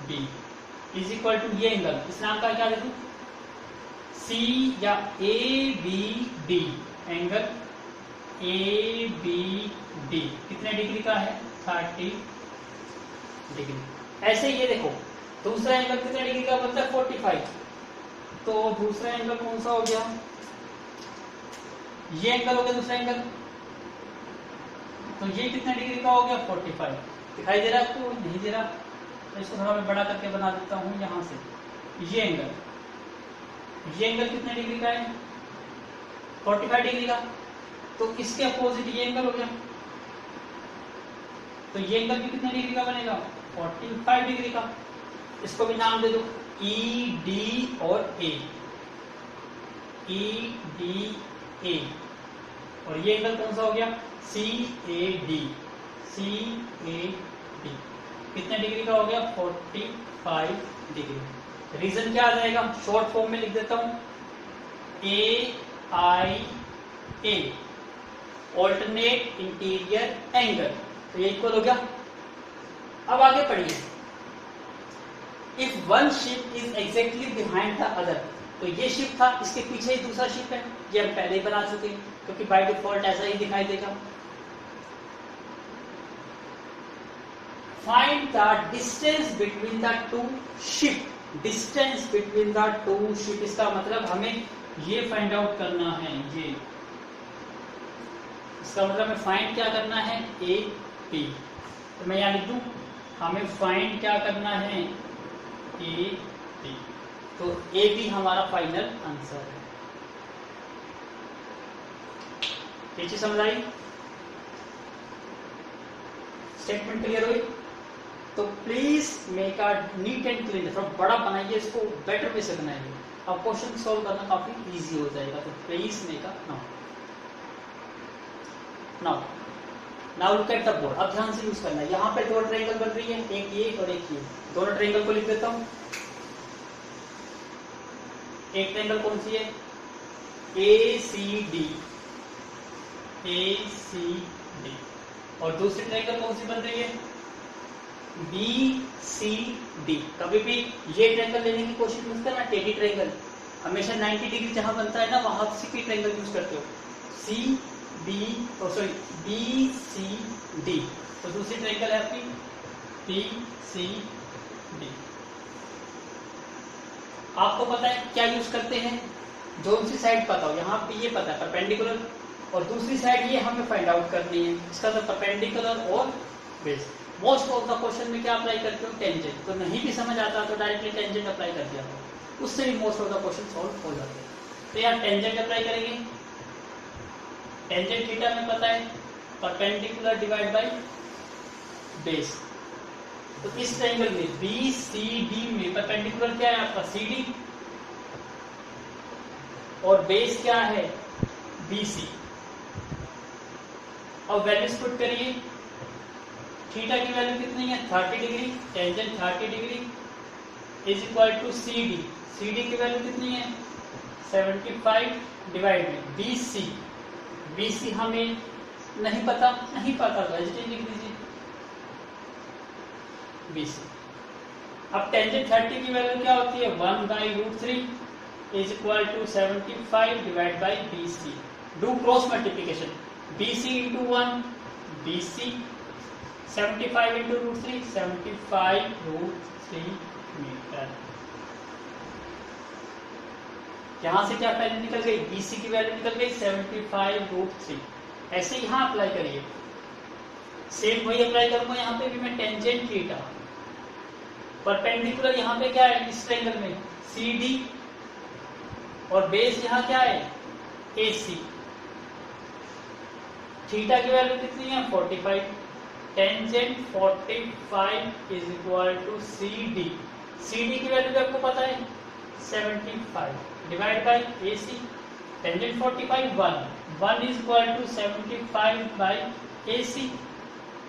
B is equal to ये एंगल, इस नाम का क्या दे दूं, सी या A B D, angle A B D कितने डिग्री का है, 30 डिग्री। ऐसे ये देखो दूसरा एंगल कितने डिग्री का बनता है, 45। तो दूसरा एंगल कौन सा हो गया, ये एंगल हो गया दूसरा एंगल। तो ये कितने डिग्री का हो गया 45। दिखाई दे रहा है आपको? नहीं दे रहा, तो इसको थोड़ा मैं बड़ा करके बना देता हूँ। यहाँ से ये एंगल कितने डिग्री का है 45 डिग्री का, तो इसके अपोजिट ये एंगल हो गया, तो ये एंगल भी कितने डिग्री का बनेगा 45 डिग्री का। इसको भी नाम दे दो ई डी और ए, ई डी ए, और ये एंगल कौन सा हो गया C A D, C A D कितने डिग्री का हो गया 45 डिग्री। रीजन क्या आ जाएगा, शॉर्ट फॉर्म में लिख देता हूं, ए आई ए ऑल्टरनेट इंटीरियर एंगल, तो ये इक्वल हो गया। अब आगे पढ़िए, if one ship is exactly behind the other, तो ये शिप था, इसके पीछे ही दूसरा शिप है, ये हम पहले ही बना चुके हैं क्योंकि बाय डिफॉल्ट ऐसा ही दिखाई देगा। Find the distance between the two ship, distance between the two ship, इसका मतलब हमें ये फाइंड आउट करना है, ये इसका मतलब हमें फाइंड क्या करना है ए पी, तो मैं यहां लिख दूं हमें फाइंड क्या करना है ए पी, तो ए बी हमारा फाइनल आंसर है। ये चीज समझ आई, स्टेटमेंट क्लियर हुई? तो please make a neat and clean, थोड़ा बड़ा बनाइए इसको, बेटर वे से बनाइए, अब क्वेश्चन सॉल्व करना काफी इजी हो जाएगा। तो please make a now look at the board, अब ध्यान से यूज करना है। यहाँ पे दो ट्रायंगल बन रही है, एक ये और एक ये, दोनों ट्रायंगल को लिख देता हूँ। एक ट्रायंगल कौन सी है ए सी डी, ए सी डी, और दूसरी ट्रायंगल कौन सी बन रही है बी सी डी। कभी भी ये ट्रायंगल लेने की कोशिश मत करना, टेढ़ी ट्रायंगल, हमेशा 90 डिग्री जहां बनता है ना वहां सी ट्रायंगल यूज करते हो, C B sorry B C D, तो दूसरी ट्रायंगल है आपकी बी सी डी। आपको पता है क्या यूज करते हैं, जो सी साइड पता हो, यहाँ पे ये पता है परपेंडिकुलर, और दूसरी साइड ये हमें फाइंड आउट करनी है, इसका तो परपेंडिकुलर और base. Most of the question में क्या अप्लाई करते हो टेंजेंट, तो नहीं भी समझ आता तो डायरेक्टली टेंजेंट अप्लाई कर दिया, उससे भी most of the question solve हो जाते हैं। तो यार टेंजेंट अप्लाई करेंगे, टेंजेंट थीटा में पता है परपेंडिकुलर डिवाइड बाय बेस, तो इस ट्रायंगल में बी सी डी में परपेंडिकुलर क्या है आपका सी डी, और बेस क्या है बी सी। अब वैल्यूज पुट करिए, थीटा की वैल्यू कितनी है 30 degree, tangent 30 degree is equal to C D, C D की वैल्यू कितनी है 75 डिवाइड में बी सी, बी सी हमें नहीं पता वेजिटेज लिख दीजिए बी सी। अब टेंजेंट 30 की वैल्यू क्या होती है 1/√3 is equal to 75 divide by B C. Do cross multiplication, B C into 1 B C, 75 into √3 75√3 metre. यहां से क्या वैल्यू निकल गई BC की वैल्यू निकल गई 75√3। ऐसे यहां अप्लाई करिए, सेम वही अप्लाई करूंगा यहाँ पे भी मैं, टेंजेंट थीटा परपेंडिकुलर यहाँ पे क्या है इस ट्रायंगल में CD, और बेस यहाँ क्या है AC। थीटा की वैल्यू कितनी है 45, tangent 45 is equal to CD, CD की वैल्यू भी आपको पता है 75 divide by AC, tangent 45 1 is equal to 75 by AC।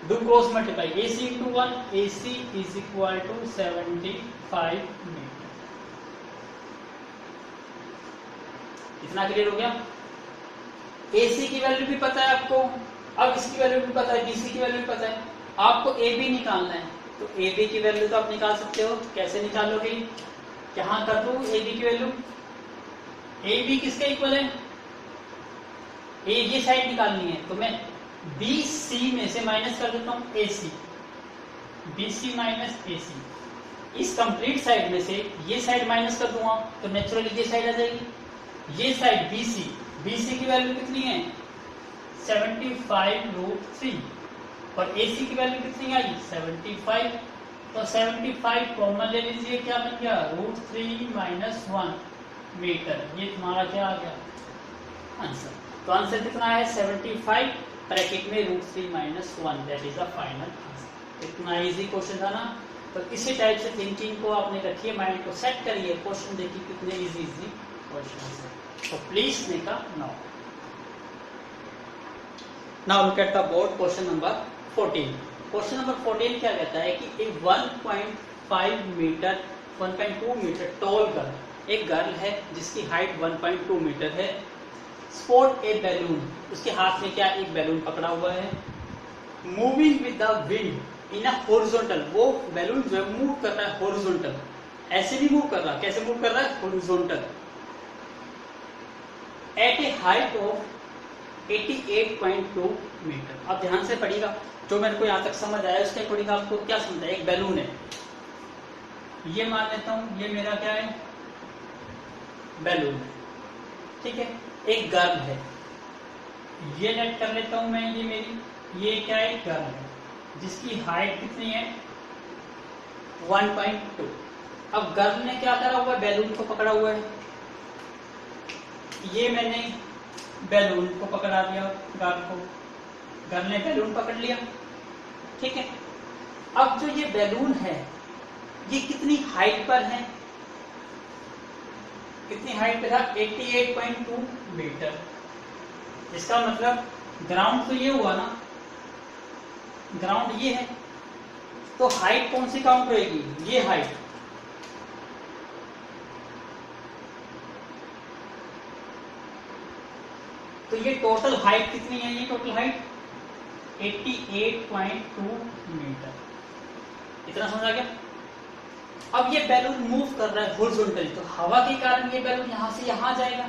Do cross multiply, AC into 1 AC is equal to 75 metre. इतना क्लियर हो गया? AC की वैल्यू भी पता है आपको, अब इसकी वैल्यू भी पता है, BC की वैल्यू भी पता है, आपको AB निकालना है, तो AB की वैल्यू तो आप निकाल सकते हो। कैसे निकालोगे, यहां कर दो AB की वैल्यू, AB किसके इक्वल है ये साइड निकालनी है, तो मैं BC में से माइनस कर देता हूं AC, BC माइनस AC। इस कंप्लीट साइड में से ये साइड माइनस कर दूंगा तो नेचुरली ये साइड आ जाएगी, ये साइड BC की वैल्यू कितनी है 75√3 और AC की वैल्यू कितनी आई 75। तो 75 कॉमन ले लीजिए, क्या बन गया √3 - 1 मीटर। ये तुम्हारा क्या आ गया आंसर। तो आंसर कितना है 75 ब्रैकेट में √3 - 1, that is the final answer. इतना इजी क्वेश्चन था ना। तो इसी टाइप से थिंकिंग को आपने रखिए, माइंड को सेट करिए, क्वेश्चन देखिए कितने इजी क्वेश्चन है। तो please make a note. Now look at the board question number 14। Question number 14 क्या कहता है कि एक 1.5 मीटर 1.2 मीटर टॉल गर्ल, एक गर्ल है जिसकी हाइट 1.2 मीटर है, स्पोर्ट ए बैलून, उसके हाथ में क्या एक बैलून पकड़ा हुआ है, moving with the wind in a horizontal, वो बैलून जो है मूव कर रहा है हॉरिजॉन्टल, ऐसे नहीं मूव कर रहा, कैसे मूव कर रहा है horizontal, at a height of 88.2 metre. अब ध्यान से पढ़िएगा, जो मेरे को यहाँ तक समझ आया उसके अकॉर्डिंग आपको क्या समझ आया। एक बैलून है, ये मान लेता हूं ये मेरा क्या है बैलून है, ठीक है। एक गर्ल है, ये लेट कर लेता हूं मैं, ये मेरी, ये क्या है गर्ल है जिसकी हाइट कितनी है 1.2। अब गर्ल ने क्या करा हुआ है, बैलून को पकड़ा हुआ है, ये मैंने बैलून को पकड़ा दिया, गर्ल को, गर्ल ने बैलून पकड़ लिया, ठीक है। अब जो ये बैलून है ये कितनी हाइट पर है, कितनी हाइट पे था 88.2 मीटर। इसका मतलब ग्राउंड तो ये हुआ ना, ग्राउंड ये है, तो हाइट कौन सी काउंट होएगी, ये हाइट। तो ये टोटल हाइट कितनी है, ये टोटल हाइट 88.2 मीटर। इतना समझ आ गया। अब ये बैलून मूव कर रहा है हॉरिजॉन्टली, तो हवा के कारण ये बैलून यहां से यहां जाएगा।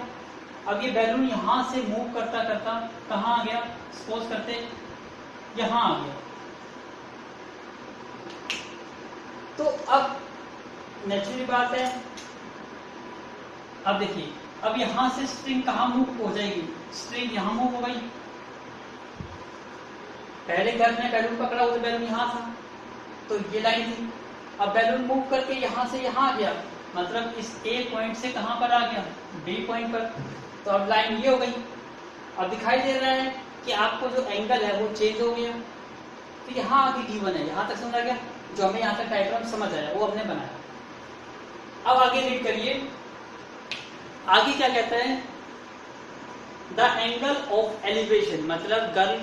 अब ये बैलून यहां से मूव करता करता कहां आ गया, सपोज करते यहां आ गया। तो अब नेचुरली बात है, अब देखिए, अब यहां से स्ट्रिंग कहां मूव हो जाएगी, स्ट्रिंग यहां मूव हो गई। पहले गर्ल ने बैलून पकड़ा हुआ, तो बैलून यहां था, तो ये लाइन थी। अब बैलून मूव करके यहां से यहां आ गया, मतलब इस ए पॉइंट से कहां पर आ गया, बी पॉइंट पर। तो अब लाइन ये हो गई। अब दिखाई दे रहा है कि आपको जो एंगल है वो चेंज हो गया। तो यहाँ आगे गिवन है, यहां तक समझ आ गया, जो हमें यहाँ तक डायग्राम समझ आया वो हमने बनाया। अब आगे रीड करिए, आगे क्या कहता है, द एंगल ऑफ एलिवेशन, मतलब गर्ल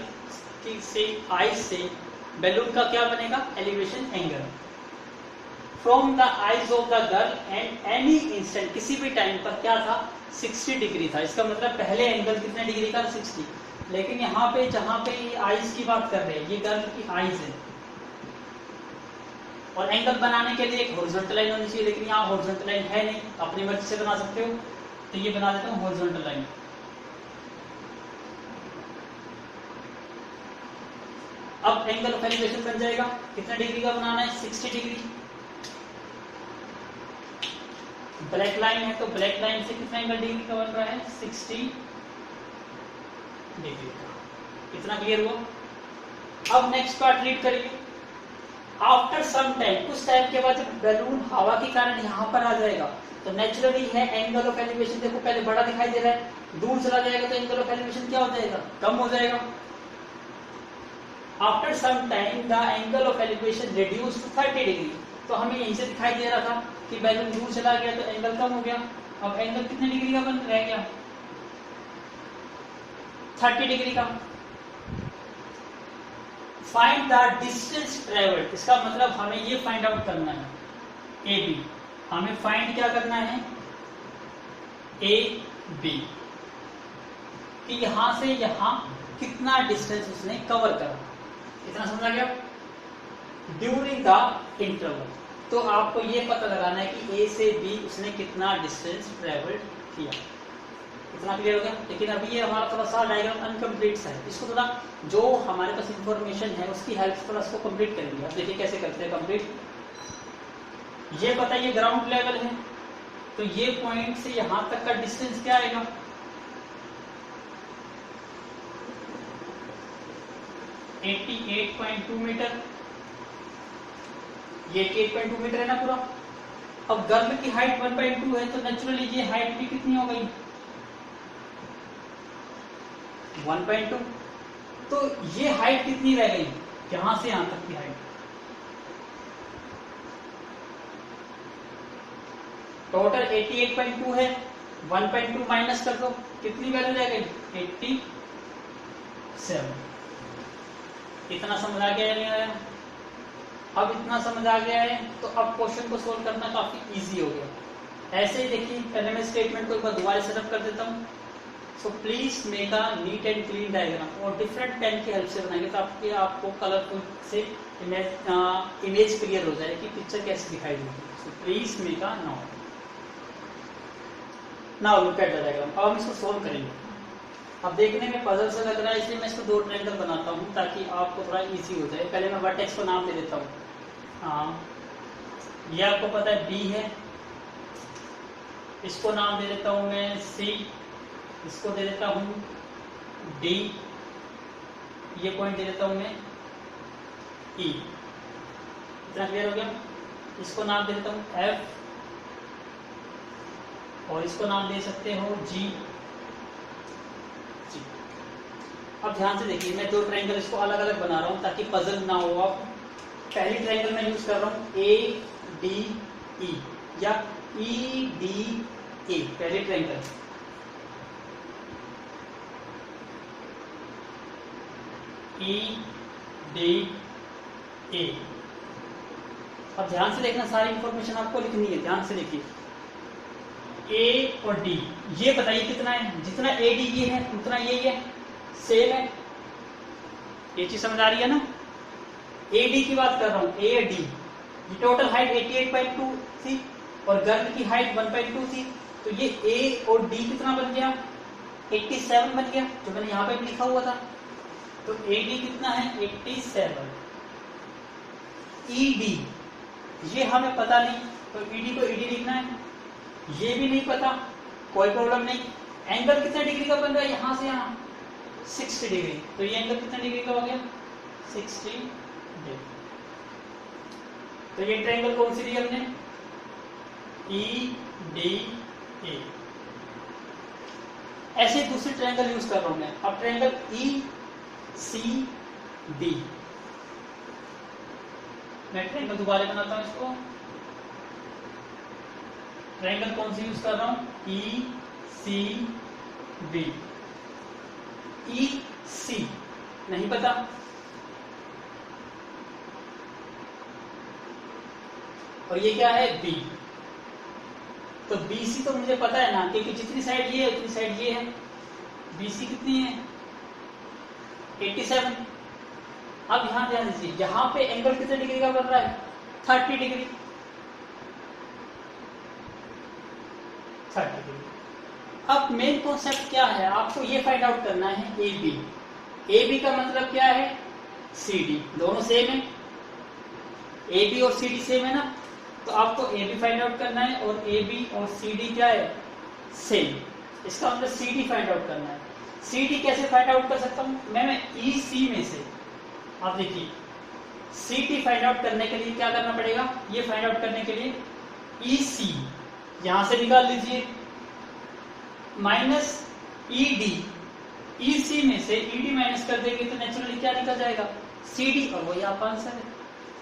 की से आईज से बैलून का क्या बनेगा, elevation angle, from the eyes of the girl and any instant, किसी भी टाइम पर क्या था 60 डिग्री था। इसका मतलब पहले एंगल कितने डिग्री का 60, लेकिन यहाँ पे जहां पे आईज की बात कर रहे हैं, ये गर्ल की आईज है, और एंगल बनाने के लिए एक हॉरिजॉन्टल लाइन होनी चाहिए, लेकिन यहाँ हॉरिजॉन्टल लाइन है नहीं, अपनी मर्जी से बना सकते हो। तो ये बना देता हूँ हॉरिजॉन्टल लाइन। अब एंगल ऑफ एलिवेशन बन जाएगा, कितने डिग्री का बनाना है 60 डिग्री। ब्लैक लाइन है, तो ब्लैक लाइन से कितना एंगल डिग्री का बन रहा है 60 डिग्री का। इतना क्लियर हुआ। अब नेक्स्ट पार्ट रीड करिए, आफ्टर सम टाइम, कुछ टाइम के बाद जब बैलून हवा के कारण यहाँ पर आ जाएगा, तो नेचुरली है एंगल ऑफ एलिवेशन, देखो पहले बड़ा दिखाई दे रहा है, दूर चला जाएगा तो एंगल ऑफ एलिवेशन क्या हो जाएगा, कम हो जाएगा। After some time the angle of elevation reduce to 30 degree. तो हमें यहीं से दिखाई दे रहा था कि बैलून दूर चला गया तो एंगल कम हो गया। अब एंगल कितने डिग्री का बन रह गया 30 डिग्री का। फाइंड द डिस्टेंस ट्रेवल्ड, इसका मतलब हमें ये फाइंड आउट करना है, ए बी, हमें फाइंड क्या करना है ए बी, कि यहां से यहां कितना डिस्टेंस उसने कवर करा। इतना समझा गया। ड्यूरिंग द इंटरवल, तो आपको ये पता लगाना है कि ए से बी उसने कितना डिस्टेंस ट्रेवल किया। इतना क्लियर हो गया। लेकिन अभी ये हमारा थोड़ा सा डायग्राम अनकम्प्लीट सा है, इसको थोड़ा जो हमारे पास इंफॉर्मेशन है उसकी हेल्प से थोड़ा इसको कंप्लीट करेंगे। अब देखिए कैसे करते हैं कंप्लीट। ये पता है ये ग्राउंड लेवल है, तो ये पॉइंट से यहां तक का डिस्टेंस क्या आएगा, 88.2 88.2 मीटर, ये 88.2 मीटर है ना पूरा। अब गर्भ की हाइट 1.2 है तो नेचुरली ये हाइट भी कितनी हो गई 1.2। तो ये हाइट कितनी रह गई यहां से यहां तक की हाइट, टोटल 88.2 है, 1.2 माइनस कर दो, कितनी वैल्यू रह गई 87। इतना समझ आ गया या नहीं आया? अब इतना समझ आ गया है तो अब क्वेश्चन को सोल्व करना काफी इजी हो गया। ऐसे ही देखिए पहले मैं स्टेटमेंट को एक बार दोबारा सेटअप कर देता हूँ। सो please make a neat and clean diagram, और डिफरेंट पेन की हेल्प से बनाएंगे तो आपको कलरफुल से इमेज क्लियर हो जाए कि पिक्चर कैसे दिखाई देगी। सो please make a note. Now look at the diagram. अब हम इसको सोल्व करेंगे। अब देखने में पजल से लग रहा है इसलिए मैं इसको दो ट्रायंगल बनाता हूँ ताकि आपको थोड़ा इजी हो जाए। पहले मैं वर्टेक्स को नाम दे देता हूँ। ये आपको पता है बी है, इसको नाम दे देता हूँ मैं सी, इसको दे देता हूँ डी, ये पॉइंट दे देता हूँ मैं ई। इतना क्लियर हो गया? इसको नाम दे देता हूँ एफ, और इसको नाम दे सकते हो जी। अब ध्यान से देखिए मैं दो ट्रायंगल इसको अलग अलग बना रहा हूं ताकि पजल ना हो। अब पहली ट्रायंगल मैं यूज कर रहा हूं ए डी ई या ई डी ए, पहली ट्रायंगल। E D A. अब ध्यान से देखना, सारी इंफॉर्मेशन आपको लिखनी है, ध्यान से देखिए। ए और डी, ये बताइए कितना है? जितना ए डी ये है उतना ये है, सेम है। ये चीज समझ आ रही है ना? ए डी की बात कर रहा हूं, ए डी। ये टोटल हाइट 88.2 थी और गर्भ की हाइट 1.2 थी, तो ये ए और डी कितना बन गया 87 बन गया, जो मैंने यहां पे भी लिखा हुआ था। तो ए डी कितना है 87। ई डी ये हमें पता नहीं, तो ई डी को ई डी लिखना है। ये भी नहीं पता, कोई प्रॉब्लम नहीं। एंगल कितना डिग्री का बन रहा है यहां से यहां 60 डिग्री, तो ये एंगल कितना डिग्री का हो गया 60 डिग्री। तो ये ट्रायंगल कौन सी ली हमने ई डी ए। ऐसे दूसरी ट्रायंगल यूज कर रहा हूं मैं। अब ट्रायंगल ई सी डी, मैं ट्रायंगल दोबारा बनाता हूं इसको। ट्रायंगल कौन सी यूज कर रहा हूं ई सी बी। ई सी नहीं पता, और ये क्या है बी। तो बी सी तो मुझे पता है ना, क्योंकि जितनी साइड ये है उतनी साइड ये है। बी सी कितनी है 87। अब यहां ध्यान दीजिए, यहां पे एंगल कितने डिग्री का बन रहा है 30 डिग्री। 30 डिग्री। अब मेन कॉन्सेप्ट क्या है, आपको ये फाइंड आउट करना है ए बी। ए बी का मतलब क्या है सी डी, दोनों सेम है। ए बी और सी डी सेम है ना, तो आपको ए बी फाइंड आउट करना है और ए बी और सी डी क्या है सेम। इसका मतलब सी डी फाइंड आउट करना है। सी डी कैसे फाइंड आउट कर सकता हूं मैं ई सी में से। आप देखिए सी डी फाइंड आउट करने के लिए क्या करना पड़ेगा, ये फाइंड आउट करने के लिए ई सी यहां से निकाल लीजिए, माइनस ई डी। ई सी में से ई डी माइनस कर देंगे तो नेचुरली क्या निकल जाएगा सी डी, और वही आपका आंसर है।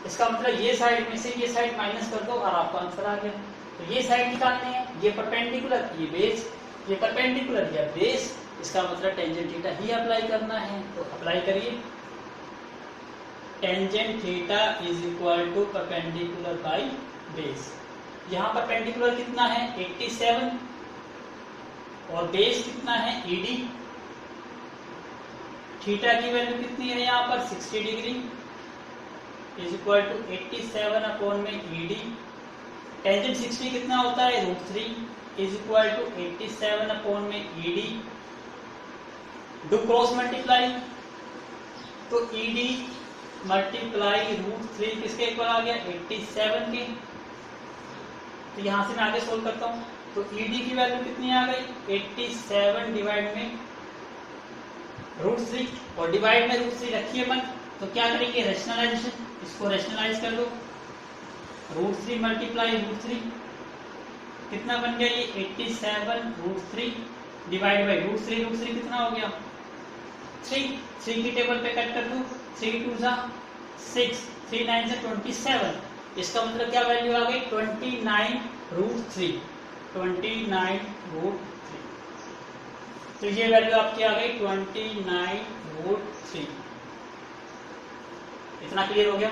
इसका मतलब ये साइड में से ये साइड माइनस कर दो और आपका आंसर आ गया। तो ये साइड निकालने हैं, ये परपेंडिकुलर ये बेस, ये परपेंडिकुलर या बेस, इसका मतलब टेंजेंट थीटा ही अप्लाई करना है। तो अप्लाई करिए, tangent theta is equal to perpendicular by base. यहाँ परपेंडिकुलर कितना है 87 और बेस कितना है ईडी। थीटा की वैल्यू कितनी है यहाँ पर 60 degree is equal to 87 upon में ईडी। टेंजेंट 60 कितना होता है √3 इज इक्वल टू 87 अपॉन में ईडी। डू क्रॉस मल्टीप्लाई, तो ईडी मल्टीप्लाई √3 किसके इक्वल आ गया 87 के। तो यहां से मैं आगे सोल्व करता हूं, तो ईडी की वैल्यू कितनी आ गई 87 डिवाइड में √3, और डिवाइड में √3 रखिए मत, तो क्या करेंगे, रैशनलाइजेशन, इसको रैशनलाइज कर लो, √3 मल्टीप्लाई √3 कितना बन गया ये 87 √3 डिवाइड बाई √3 कितना हो गया 3 की टेबल पे कट कर दो, 3 2 जा 6, 3 9 जा 27, इसका मतलब क्या वैल्यू आ गई 29 √3, तो ये वैल्यू आपकी आ गई 29 √3। इतना क्लियर हो गया?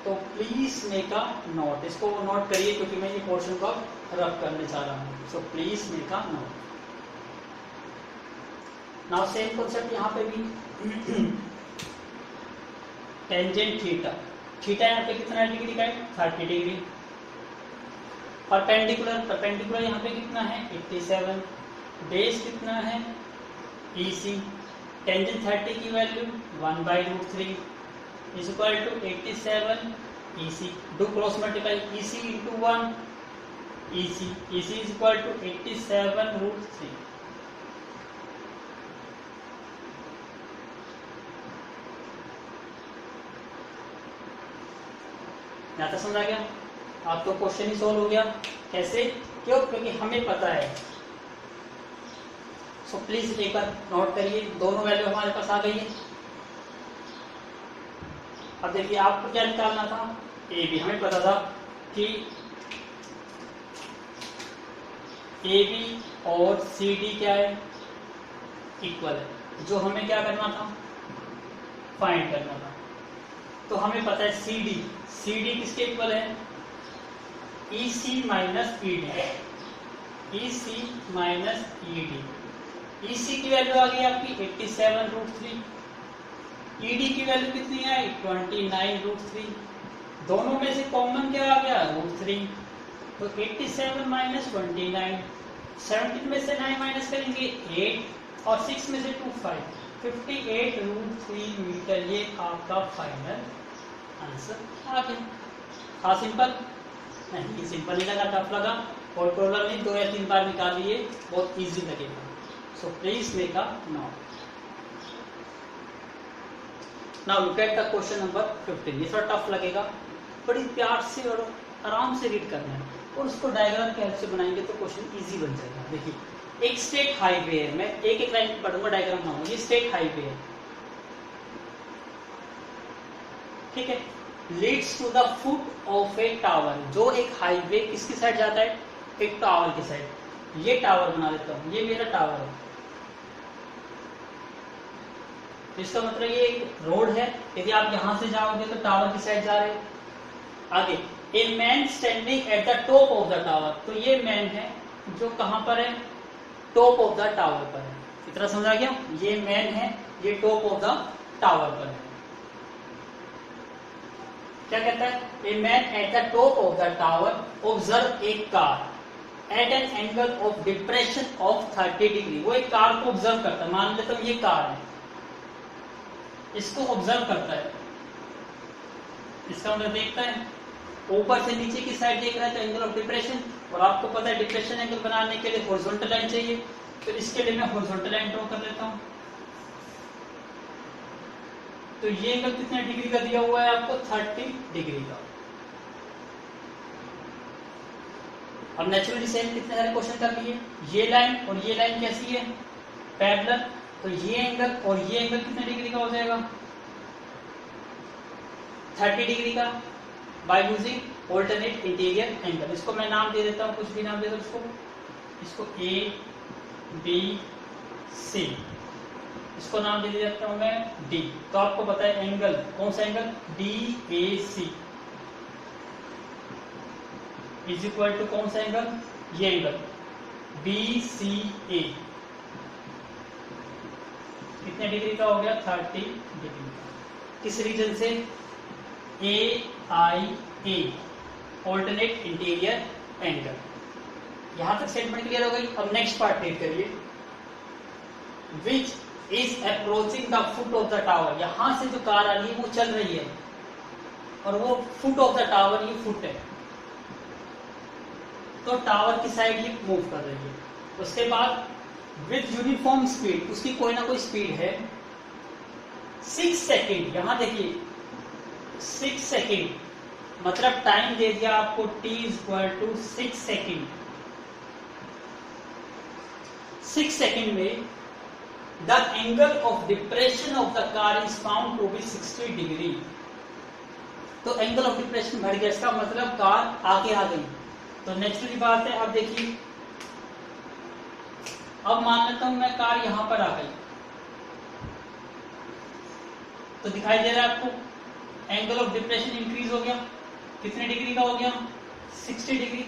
तो प्लीज मेक अ नोट, इसको नोट करिए क्योंकि मैं ये पोर्शन को रब करने जा रहा हूं। सो please make a note. Now same concept यहाँ पे भी टेंजेंट थीटा, थीटा यहाँ पे कितना डिग्री का है 30 डिग्री। परपेंडिकुलर यहाँ पे कितना है 87, बेस कितना है EC, टेंजेंट 30 की value 1/√3 is equal to 87 EC, do cross multiply EC into 1 EC is equal to 87 √3। यहाँ तक समझ आ गया? आपको क्वेश्चन ही सॉल्व हो गया। कैसे? क्यों? क्योंकि हमें पता है। सो प्लीज एक बार नोट करिए, दोनों वैल्यू हमारे पास आ गई है। अब देखिए आपको क्या निकालना था, ए बी। हमें पता था कि ए बी और सी डी क्या है इक्वल है, जो हमें क्या करना था फाइंड करना था। तो हमें पता है सी डी किसके इक्वल है EC minus ED, EC minus ED। EC की वैल्यू आ गई आपकी 87 √3, ED की वैल्यू कितनी है 29 √3, दोनों में से कॉमन क्या आ गया √3, तो 87 माइनस 29, 17 में से 9 माइनस करेंगे 8 और 6 में से 2 5, 58 √3 मीटर। ये आपका फाइनल आंसर आ गया। हाँ सिंपल नहीं, सिंपल नहीं लगा, टफ लगा, और प्रॉब्लम नहीं 2 या 3 बार निकालिए, बहुत इजी लगेगा। सो please make a note. Now look at the question number 15। ये थोड़ा टफ लगेगा, बड़ी प्यार से और आराम से रीड करना है, और उसको डायग्राम के हेल्प से बनाएंगे तो क्वेश्चन इजी बन जाएगा। देखिए एक स्टेट हाईवे है, मैं एक लाइन पढ़ूंगा, डायग्राम बनाऊंगा। ये स्टेट हाईवे है, ठीक है, leads to the foot of a tower. जो एक हाईवे किसकी साइड जाता है, एक टावर की साइड। ये टावर बना लेता हूं, ये मेरा टावर है, इसका मतलब ये एक रोड है। यदि आप यहां से जाओगे तो टावर की साइड जा रहे हो। आगे a man standing at the top of the tower, तो ये मैन है जो कहां पर है, टॉप ऑफ द टावर पर है। इतना समझ आ गया? ये मैन है, ये टॉप ऑफ द टावर पर है। क्या कहता है, a man at the top of the tower observe a car eight an angle of depression of 30 degree. वो एक कार को ऑब्जर्व करता है, मान लेता हूं ये कार है, इसको ऑब्जर्व करता है। इसका मतलब देखता है, ऊपर से नीचे की साइड देख रहा है तो एंगल ऑफ डिप्रेशन, और आपको पता है डिप्रेशन एंगल बनाने के लिए हॉरिजॉन्टल लाइन चाहिए, तो इसके लिए मैं हॉरिजॉन्टल लाइन ड्रॉ कर लेता हूं। तो ये एंगल कितने डिग्री का दिया हुआ है आपको 30 डिग्री का। अब नेचुरली सेम कितने सारे क्वेश्चन कर लिए। ये लाइन और ये लाइन कैसी है पैरेलल, तो ये एंगल और ये एंगल कितने डिग्री का हो जाएगा 30 डिग्री का, by using alternate interior angle. इसको मैं नाम दे देता हूं, कुछ भी नाम दे दो इसको A B C, इसको नाम दे देता हूं मैं D। तो आपको पता है एंगल कौन सा angle DAC is equal to कौन सा एंगल, ये एंगल BCA कितने डिग्री का हो गया 30 डिग्री का। किस रीजन से, AIA ऑल्टरनेट इंटीरियर एंगल। यहां तक स्टेटमेंट क्लियर हो गई। अब नेक्स्ट पार्ट रीड करिए, which is approaching the foot of the tower. यहां से जो कार आ रही है वो चल रही है, और वो फुट ऑफ द टावर, ये फुट है, तो टावर की साइड ये मूव कर रही है। उसके बाद विद यूनिफॉर्म स्पीड, उसकी कोई ना कोई स्पीड है 6 सेकेंड। यहां देखिए 6 सेकेंड, मतलब टाइम दे दिया आपको t equal to 6 second. 6 second में the angle of depression of the car is found to be 60 degree. तो एंगल ऑफ डिप्रेशन बढ़ गया, इसका मतलब कार आगे आ गई। तो नेचुरली बात है, अब देखिए, अब मान लेता हूं मैं कार यहां पर आ गई, तो दिखाई दे रहा है आपको एंगल ऑफ डिप्रेशन इंक्रीज हो गया। कितने डिग्री का हो गया? 60 डिग्री।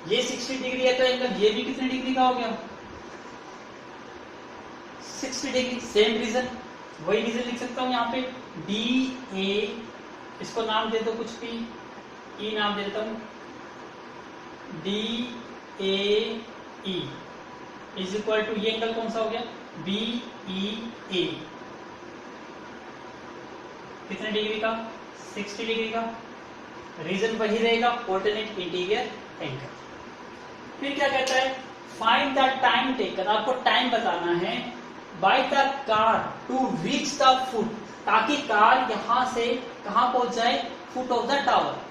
ये 60 डिग्री है तो एंगल ये भी कितने डिग्री का हो गया? 60 डिग्री। सेम रीजन, वही रीजन लिख सकता हूं यहाँ पे, डी ए, इसको नाम दे दो कुछ भी, ई नाम दे देता हूं, D A E is equal to, ये एंगल कौन सा हो गया? बी ई ए, कितने डिग्री का? 60 डिग्री का। रीजन वही रहेगा, ऑल्टरनेट इंटीरियर एंगल। फिर क्या कहता है? फाइंड द टाइम टेकन, आपको टाइम बताना है by the car to reach the foot, ताकि कार यहां से कहां पहुंच जाए? Foot of the tower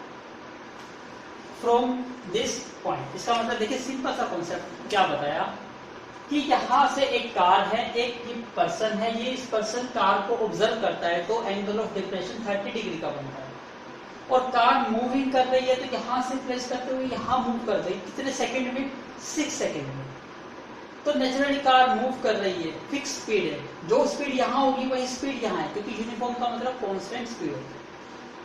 from this point. इसका मतलब देखिए, सिंपल सा कॉन्सेप्ट क्या बताया कि यहां से एक कार है, एक पर्सन है, ये इस पर्सन कार को ऑब्जर्व करता है तो एंगल ऑफ डिप्रेशन 30 डिग्री का बनता है। और कार मूविंग कर रही है तो यहां से प्लेस करते हुए यहां मूव कर रही है, कितने सेकंड में? 6 सेकंड में। तो नेचुरली कार मूव कर रही है, फिक्स स्पीड है, जो स्पीड यहां होगी वही स्पीड यहां है, क्योंकि यूनिफॉर्म का मतलब कांस्टेंट स्पीड होता है।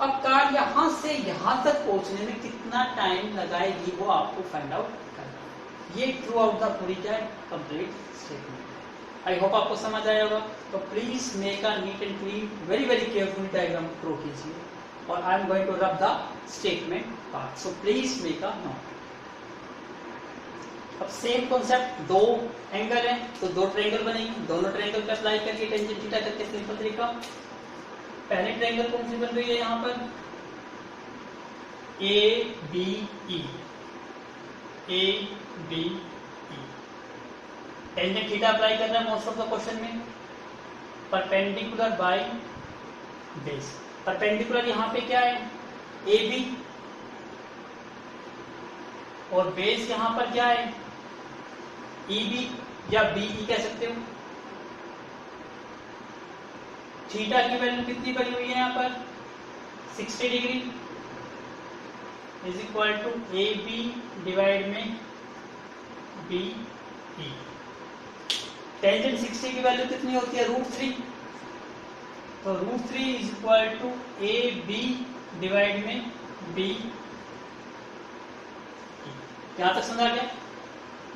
अब कार यहां से यहां तक पहुंचने में कितना टाइम लगाएगी वो आपको फाइंड आउट करना है। ये थ्रू आउट द पूरी क्या है? Complete statement. आई होप आपको समझ आया होगा। तो please make a neat and clean, very very carefully diagram draw कीजिए, और I am going to rub the statement part, so please make a note. अब सेम कॉन्सेप्ट, दो एंगल है तो दो ट्रायंगल बनेंगे, दोनों ट्रायंगल पे अप्लाई करिए टेंजेंट थीटा करके, सिंपल तरीका। पहले ट्रायंगल कौन सी बन रही है यहाँ पर? A B E, A B E. Tangent theta apply करना है मोस्ट ऑफ द क्वेश्चन में, परपेंडिकुलर बाय बेस। परपेंडिकुलर यहाँ पे क्या है? ए बी, और बेस यहाँ पर क्या है? ई बी या बी ई कह सकते हो। थीटा की वैल्यू कितनी बनी हुई है यहाँ पर? 60 degree is equal to A B divide में बी ई। टेंजेंट 60 की वैल्यू कितनी होती है? √3। तो √3 is equal to A B divide में बी। यहां तक समझ आ गया?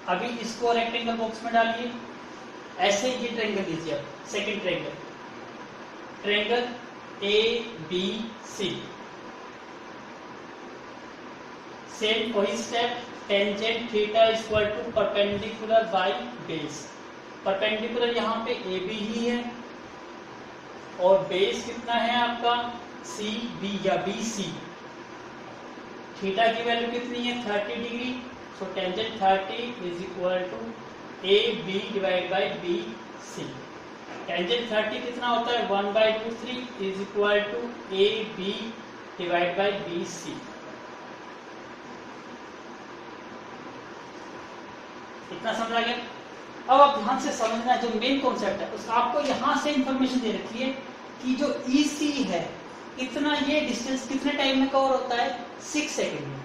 अभी इसको रेक्टेंगल बॉक्स में डालिए, ऐसे ये ट्रायंगल लीजिए। अब second triangle, triangle A B C, same वही step, tangent theta is equal to perpendicular by base. Perpendicular यहाँ पे ए बी ही है, और बेस कितना है आपका? सी बी या बी सी। थीटा की वैल्यू कितनी है? 30 degree. So tangent 30 is equal to A B divide by B C. Tangent 30 कितना होता है? 1/√3 is equal to A B divide by B C. इतना समझ आ गया? अब आप ध्यान से समझना, जो मेन कॉन्सेप्ट है उसका आपको यहां से इंफॉर्मेशन दे रखी है कि जो EC है, इतना ये डिस्टेंस कितने टाइम में कवर होता है? 6 सेकेंड में।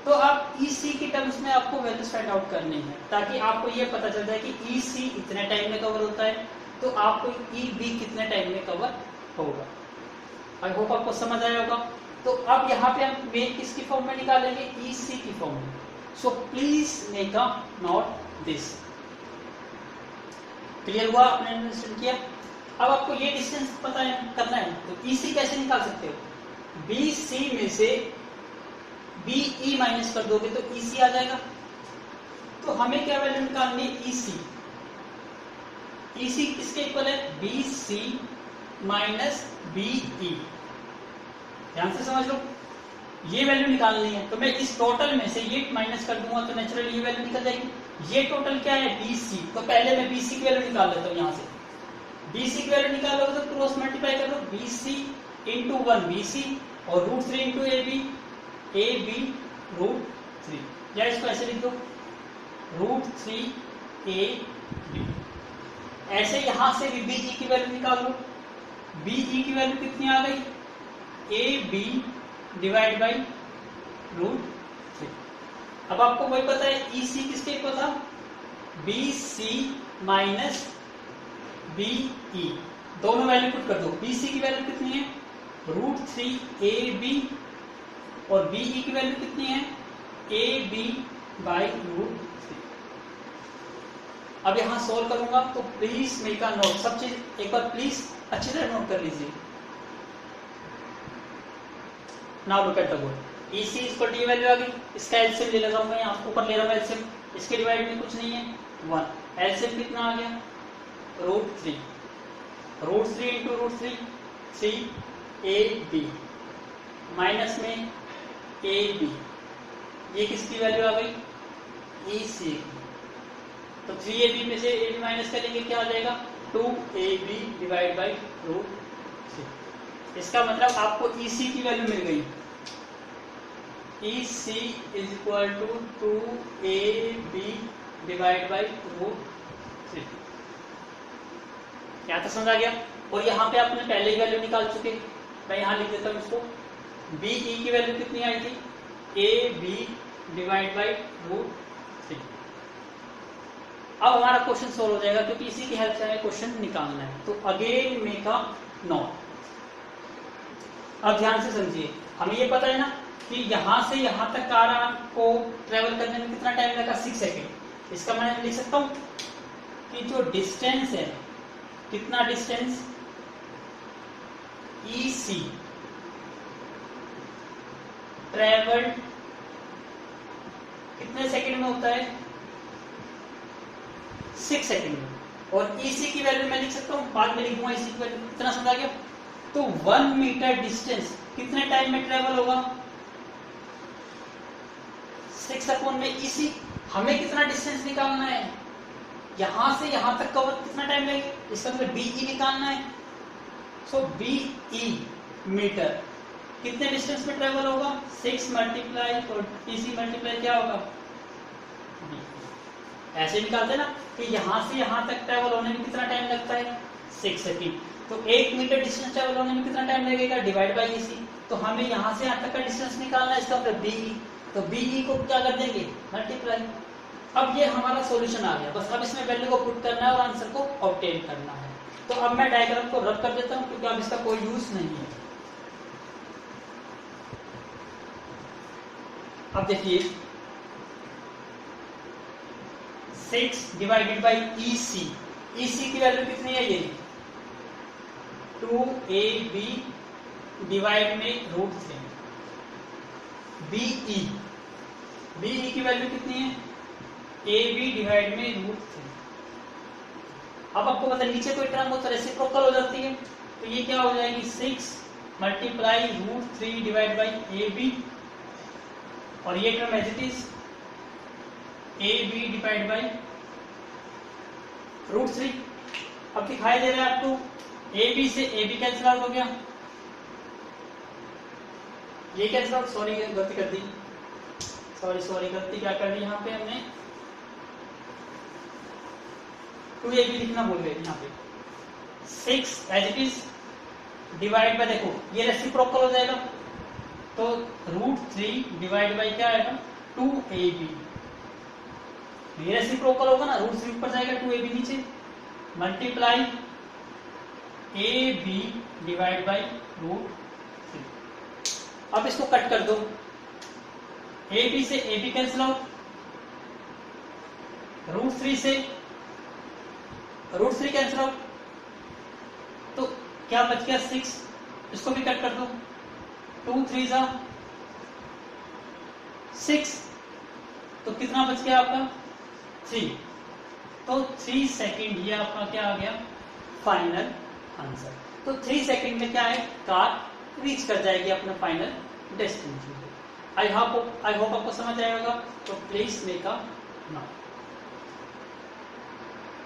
तो आप EC की टर्म्स में आपको वैल्यूज फाइंड आउट करनी है, ताकि आपको ये पता चल जाए कि EC इतने टाइम में कवर होता है, तो आपको EB कितने टाइम में कवर होगा। आई होप आपको समझ आया होगा। तो अब यहाँ पे हम मेन किसकी फॉर्म में निकालेंगे? EC की फॉर्म में। सो please make a note this. Clear हुआ? आपने अंडरस्टैंड किया? अब आपको ये डिस्टेंस पता है करना है, तो EC कैसे निकाल सकते हो? BC में से BE माइनस कर दोगे तो EC आ जाएगा। तो हमें क्या वैल्यू निकालनी है? EC। EC किसके इक्वल है? BC minus BE। ध्यान से समझ लो, ये वैल्यू निकालनी है। तो मैं इस टोटल में से ये माइनस कर दूंगा तो नेचुरली ये वैल्यू निकल जाएगी। ये टोटल क्या है? BC। तो पहले मैं BC की वैल्यू निकाल लेता हूँ। यहाँ से BC की वैल्यू निकालोगे तो क्रॉस मल्टीप्लाई कर लो, BC इंटू 1 BC और √3 इंटू AB, AB √3, या इसको ऐसे लिख दो √3AB। ऐसे यहां से भी BE की वैल्यू निकाल लो। BE की वैल्यू कितनी आ गई? AB divide by √3। अब आपको वही पता है EC किसके इक्वल था? BC माइनस BE, दोनों वैल्यू पुट कर दो। BC की वैल्यू कितनी है? √3AB और BE की वैल्यू कितनी है? AB by √3। अब यहां सोल्व करूंगा तो प्लीज मेक अ नोट, सब चीज एक बार प्लीज अच्छी तरह नोट कर लीजिए। Now look at the board. EC equal to value आ गई, इसका एलसीएम ले लेता हूं मैं, यहाँ ऊपर ले रहा हूं एलसीएम, इसके डिवाइड में कुछ नहीं है 1। एलसीएम कितना आ गया? √3, √3 इंटू √3 3AB माइनस में AB, ये किसकी वैल्यू आ गई? EC की। तो 3AB में से AB माइनस करेंगे, क्या आ जाएगा? 2AB divide by √3। इसका मतलब आपको EC की वैल्यू मिल गई। EC is equal to 2AB divide by √3। क्या तो समझ आ गया? और यहाँ पे आपने पहले ही वैल्यू निकाल चुके, मैं यहाँ लिख देता हूँ इसको। BE की वैल्यू कितनी आई थी? AB divide by √3। अब हमारा क्वेश्चन सोल्व हो जाएगा, क्योंकि इसी की हेल्प से हमें क्वेश्चन निकालना है। तो अगेन मेक अ नोट। अब ध्यान से समझिए, हमें ये पता है ना कि यहां से यहां तक कार को ट्रेवल करने में कितना टाइम लगा? 6 सेकेंड। इसका मैं लिख सकता हूं कि जो डिस्टेंस है, कितना डिस्टेंस EC ट्रेवल कितने सेकंड में होता है? 6 सेकंड में। और EC की वैल्यू मैं लिख सकता हूं, बाद में लिखूंगा EC की वैल्यू। इतना समझा गया? तो 1 मीटर डिस्टेंस कितने टाइम में ट्रेवल होगा? 6 में EC। हमें कितना डिस्टेंस निकालना है? यहां से यहां तक कवर कितना टाइम लगेगा? इसका मतलब BE निकालना है। सो BE मीटर कितने डिस्टेंस में ट्रेवल होगा? 6 मल्टीप्लाई और EC मल्टीप्लाई क्या होगा? ऐसे निकालते ना कि यहां से यहां तक ट्रेवल होने में कितना टाइम लगता है? 6 सेकेंड। तो 1 मीटर डिस्टेंस ट्रेवल होने में कितना टाइम लगेगा? Divide by EC। तो हमें यहां से यहां तक का डिस्टेंस निकालना है, इसका मतलब BE। तो BE को क्या कर देंगे? मल्टीप्लाई। अब ये हमारा सॉल्यूशन आ गया, बस अब इसमें वैल्यू को पुट करना है और आंसर को ऑब्टेन करना है। तो अब मैं डायग्राम को रब कर देता हूं, क्योंकि अब इसका कोई यूज नहीं है। अब देखिए 6 डिवाइडेड बाई EC। EC की वैल्यू कितनी है? ये 2AB डिवाइड में √3। BE की वैल्यू कितनी है? AB डिवाइड में √3। अब आपको पता है नीचे कोई टर्म हो तो रेसिप्रोकल हो जाती है, तो ये क्या हो जाएगी? 6 मल्टीप्लाई √3 डिवाइड बाई AB, और ये term as it is AB divide by √3। अब दिखाई दे रहा है आपको AB से AB कैंसिल आउट हो गया, ये कैंसिल आउट, सॉरी गलती कर दी, सॉरी गलती क्या कर दी यहाँ पे हमने, 2AB लिखना भूल गए यहाँ पे। 6 as it is divide by, देखो ये रेसिप्रोकल हो जाएगा, तो √3 डिवाइड बाय क्या आएगा? 2AB। ये रेसिप्रोकल होगा ना, √3 ऊपर जाएगा, 2AB नीचे, मल्टीप्लाई AB डिवाइड बाय √3। अब इसको कट कर दो, AB से AB कैंसिल आउट, √3 से √3 कैंसिल आउट, तो क्या बच गया? 6। इसको भी कट कर दो, 2 3 जा 6, तो कितना बच गया आपका? 3। तो 3 सेकेंड, ये आपका क्या आ गया? Final answer. तो 3 सेकेंड में क्या है? कार रीच कर जाएगी अपना फाइनल डेस्टिनेशन। आई होप आपको समझ आएगा, तो प्लीज मेक अ नोट।